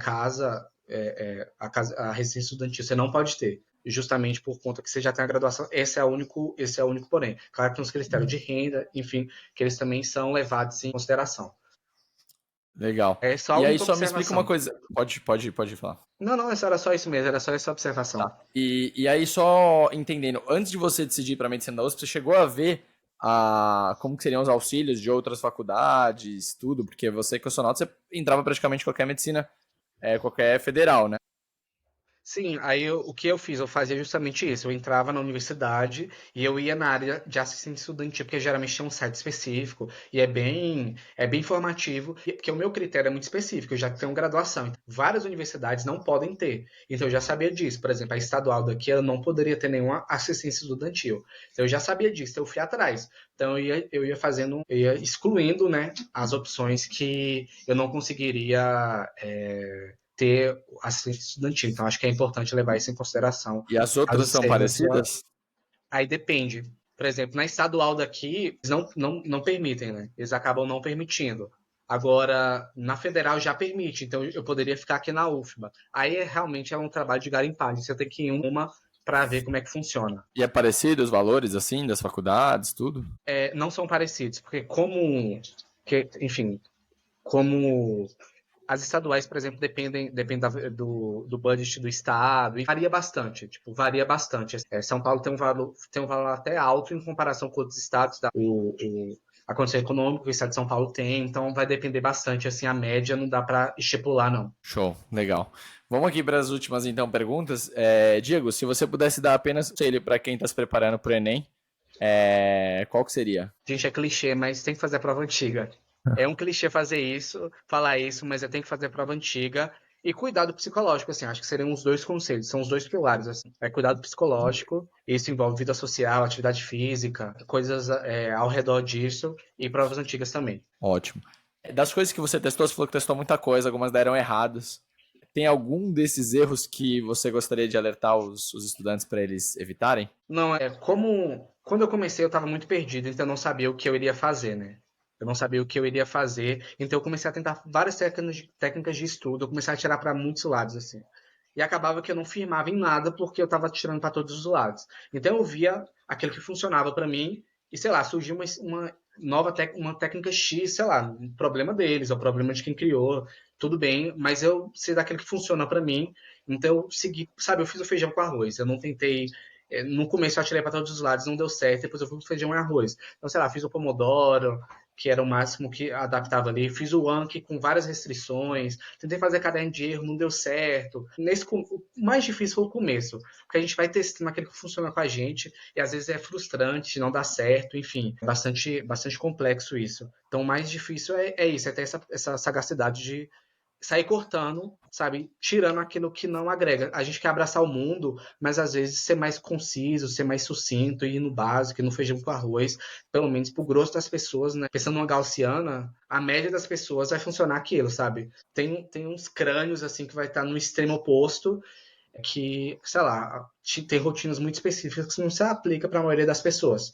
residência estudantil você não pode ter, justamente por conta que você já tem a graduação. Esse é o único porém. Claro que tem os critérios de renda, enfim, que eles também são levados em consideração. Legal. É só a E aí única só me explica uma observação. coisa. Pode falar. Não, não, era só isso mesmo, era só essa Tá. observação. E aí só entendendo, antes de você decidir para medicina da USP, você chegou a ver como que seriam os auxílios de outras faculdades, tudo, porque você que é sonoro, você entrava praticamente em qualquer medicina, qualquer federal, né? Sim, aí o que eu fiz? Eu fazia justamente isso. Eu entrava na universidade e eu ia na área de assistência estudantil, porque geralmente tem um site específico e é bem informativo, porque o meu critério é muito específico, eu já tenho graduação. Então, várias universidades não podem ter. Então eu já sabia disso. Por exemplo, a estadual daqui eu não poderia ter nenhuma assistência estudantil. Então eu já sabia disso, então eu fui atrás. Então eu ia fazendo, eu ia excluindo, né, as opções que eu não conseguiria. Ter assistência estudantil. Então, acho que é importante levar isso em consideração. E as outras Caso são seja a sua. parecidas? Aí depende. Por exemplo, na estadual daqui, eles não permitem, né? Eles acabam não permitindo. Agora, na federal já permite, então eu poderia ficar aqui na UFBA. Aí realmente é um trabalho de garimpagem. Você tem que ir em uma para ver como é que funciona. E é parecido os valores, assim, das faculdades, tudo? Não são parecidos, porque enfim, como as estaduais, por exemplo, dependem do budget do estado e varia bastante. Tipo, varia bastante. São Paulo tem um valor até alto em comparação com outros estados. A condição econômica que o estado de São Paulo tem, então vai depender bastante. Assim, a média não dá para estipular, não. Show, legal. Vamos aqui para as últimas, então, perguntas. Diego, se você pudesse dar apenas um conselho para quem está se preparando para o Enem, qual que seria? Gente, é clichê, mas tem que fazer a prova antiga. É um clichê fazer isso, falar isso, mas tem que fazer a prova antiga. E cuidado psicológico, assim, acho que seriam os dois conselhos, são os dois pilares, assim. Cuidado psicológico, isso envolve vida social, atividade física, coisas ao redor disso, e provas antigas também. Ótimo. Das coisas que você testou, você falou que testou muita coisa, algumas deram erradas. tem algum desses erros que você gostaria de alertar os estudantes para eles evitarem? Não, quando eu comecei eu estava muito perdido, então eu não sabia o que eu iria fazer, né? Eu não sabia o que eu iria fazer, então eu comecei a tentar várias técnicas de estudo, eu comecei a tirar para muitos lados, assim. E acabava que eu não firmava em nada porque eu estava tirando para todos os lados. Então eu via aquilo que funcionava para mim e, sei lá, surgiu uma nova uma técnica X, sei lá, um problema deles, é o problema de quem criou, tudo bem, mas eu sei daquilo que funciona para mim, então eu segui, sabe, eu fiz o feijão com arroz, eu não tentei no começo eu atirei para todos os lados, não deu certo, depois eu fui pro feijão e arroz. Então, sei lá, fiz o pomodoro, que era o máximo que adaptava ali. Fiz o Anki com várias restrições. Tentei fazer caderno de erro, não deu certo. O mais difícil foi o começo, porque a gente vai testando aquilo que funciona com a gente e às vezes é frustrante, não dá certo, enfim, é bastante complexo isso. Então, o mais difícil é isso, é ter essa sagacidade de sair cortando, sabe? Tirando aquilo que não agrega. A gente quer abraçar o mundo, mas às vezes ser mais conciso, ser mais sucinto, ir no básico, ir no feijão com arroz, pelo menos pro grosso das pessoas, né? Pensando numa gaussiana, a média das pessoas vai funcionar aquilo, sabe? Tem uns crânios, assim, que vai estar no extremo oposto, que, sei lá, tem rotinas muito específicas que não se aplica para a maioria das pessoas.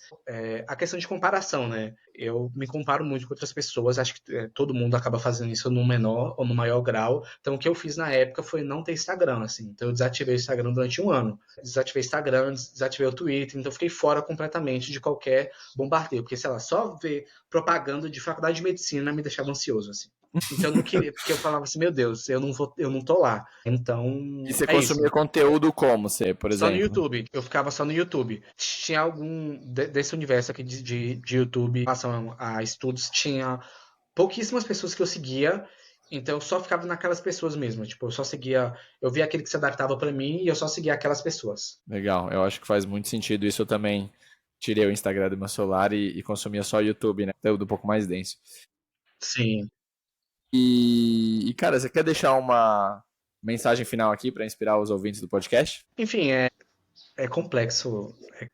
A questão de comparação, né? Eu me comparo muito com outras pessoas, acho que todo mundo acaba fazendo isso no menor ou no maior grau. Então, o que eu fiz na época foi não ter Instagram, assim. Então, eu desativei o Instagram durante um ano. Desativei o Instagram, desativei o Twitter, então fiquei fora completamente de qualquer bombardeio, porque, sei lá, só ver propaganda de faculdade de medicina me deixava ansioso, assim. Então eu não queria, porque eu falava assim, meu Deus, eu não tô lá. Então, E você é isso. consumia conteúdo como, você, por Só no exemplo? YouTube. Eu ficava só no YouTube. Tinha algum desse universo aqui de YouTube, em relação a estudos, tinha pouquíssimas pessoas que eu seguia. Então eu só ficava naquelas pessoas mesmo. Tipo, eu só seguia. Eu via aquele que se adaptava pra mim e eu só seguia aquelas pessoas. Legal, eu acho que faz muito sentido. Isso eu também tirei o Instagram do meu celular e consumia só o YouTube, né? Conteúdo um pouco mais denso. Sim. Cara, você quer deixar uma mensagem final aqui para inspirar os ouvintes do podcast? Enfim, é complexo.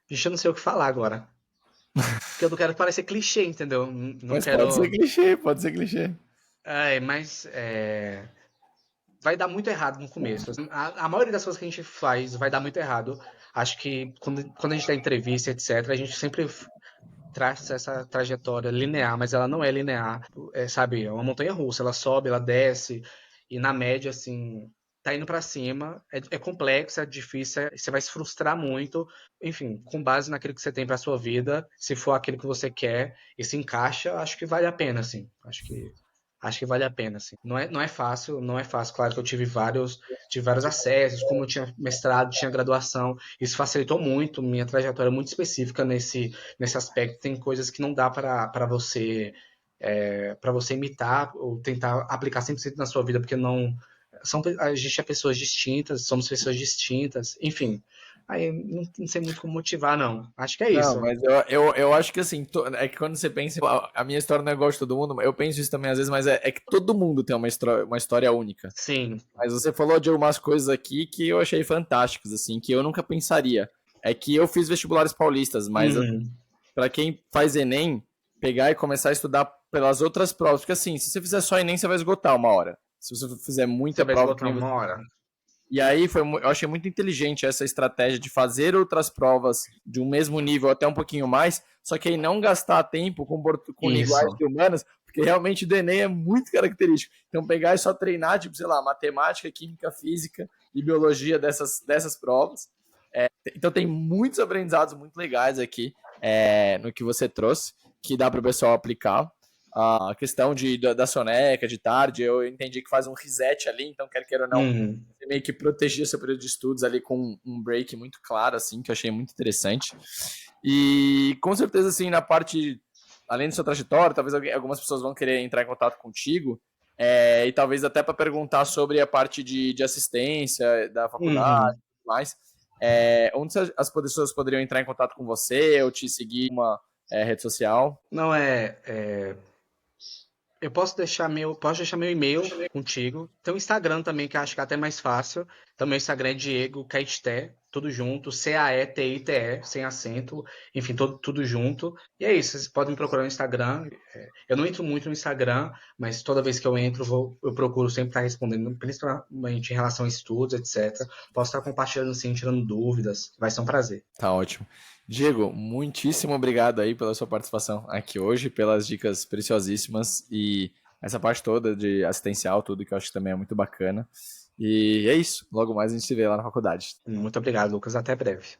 Gente, eu não sei o que falar agora. Porque eu não quero parecer clichê, entendeu? Não Mas pode ser quero. clichê, pode ser clichê. Mas vai dar muito errado no começo. A maioria das coisas que a gente faz vai dar muito errado. Acho que quando a gente dá entrevista, etc., a gente sempre traça essa trajetória linear, mas ela não é linear. Sabe, é uma montanha russa, ela sobe, ela desce, e na média, assim, tá indo pra cima. É complexo, é difícil, você vai se frustrar muito. Enfim, com base naquilo que você tem pra sua vida, se for aquilo que você quer e se encaixa, acho que vale a pena, assim. Acho que vale a pena, assim. Não é fácil, não é fácil. Claro que eu tive vários acessos, como eu tinha mestrado, tinha graduação, isso facilitou muito minha trajetória muito específica nesse aspecto. Tem coisas que não dá para você para você imitar ou tentar aplicar 100% na sua vida, porque não a gente é pessoas distintas, somos pessoas distintas, enfim. Aí não sei muito como motivar, não. Acho que é Não, isso. mas eu acho que assim, é que quando você pensa, a minha história não é igual de todo mundo, eu penso isso também às vezes, mas é que todo mundo tem uma história única. Sim. Mas você falou de algumas coisas aqui que eu achei fantásticas, assim, que eu nunca pensaria. É que eu fiz vestibulares paulistas, mas Uhum. para quem faz Enem, pegar e começar a estudar pelas outras provas, porque assim, se você fizer só Enem, você vai esgotar uma hora. Se você fizer Você muita vai prova que esgotar nem você. uma hora. E aí eu achei muito inteligente essa estratégia de fazer outras provas de um mesmo nível até um pouquinho mais, só que aí não gastar tempo com linguagem Isso. de humanas, porque realmente do Enem é muito característico. Então pegar e só treinar, tipo, sei lá, matemática, química, física e biologia dessas provas. Então tem muitos aprendizados muito legais aqui no que você trouxe, que dá para o pessoal aplicar. A questão da soneca, de tarde, eu entendi que faz um reset ali, então quer queira ou não, Uhum. você meio que proteger seu período de estudos ali com um break muito claro, assim, que eu achei muito interessante. E com certeza, assim, na parte, além da sua trajetória, talvez algumas pessoas vão querer entrar em contato contigo, e talvez até para perguntar sobre a parte de assistência da faculdade Uhum. e tudo mais. Onde as pessoas poderiam entrar em contato com você ou te seguir em uma rede social? Não eu posso deixar meu e-mail contigo. Tem o Instagram também, que eu acho que é até mais fácil. Então, meu Instagram é Diego Caeté, tudo junto, Caetite, sem acento, enfim, tudo junto. E é isso, vocês podem me procurar no Instagram. Eu não entro muito no Instagram, mas toda vez que eu entro, eu procuro sempre estar respondendo, principalmente em relação a estudos, etc. Posso estar compartilhando sim, tirando dúvidas. Vai ser um prazer. Tá ótimo. Diego, muitíssimo obrigado aí pela sua participação aqui hoje, pelas dicas preciosíssimas e essa parte toda de assistencial, tudo que eu acho que também é muito bacana. E é isso. Logo mais a gente se vê lá na faculdade. Muito obrigado, Lucas. Até breve.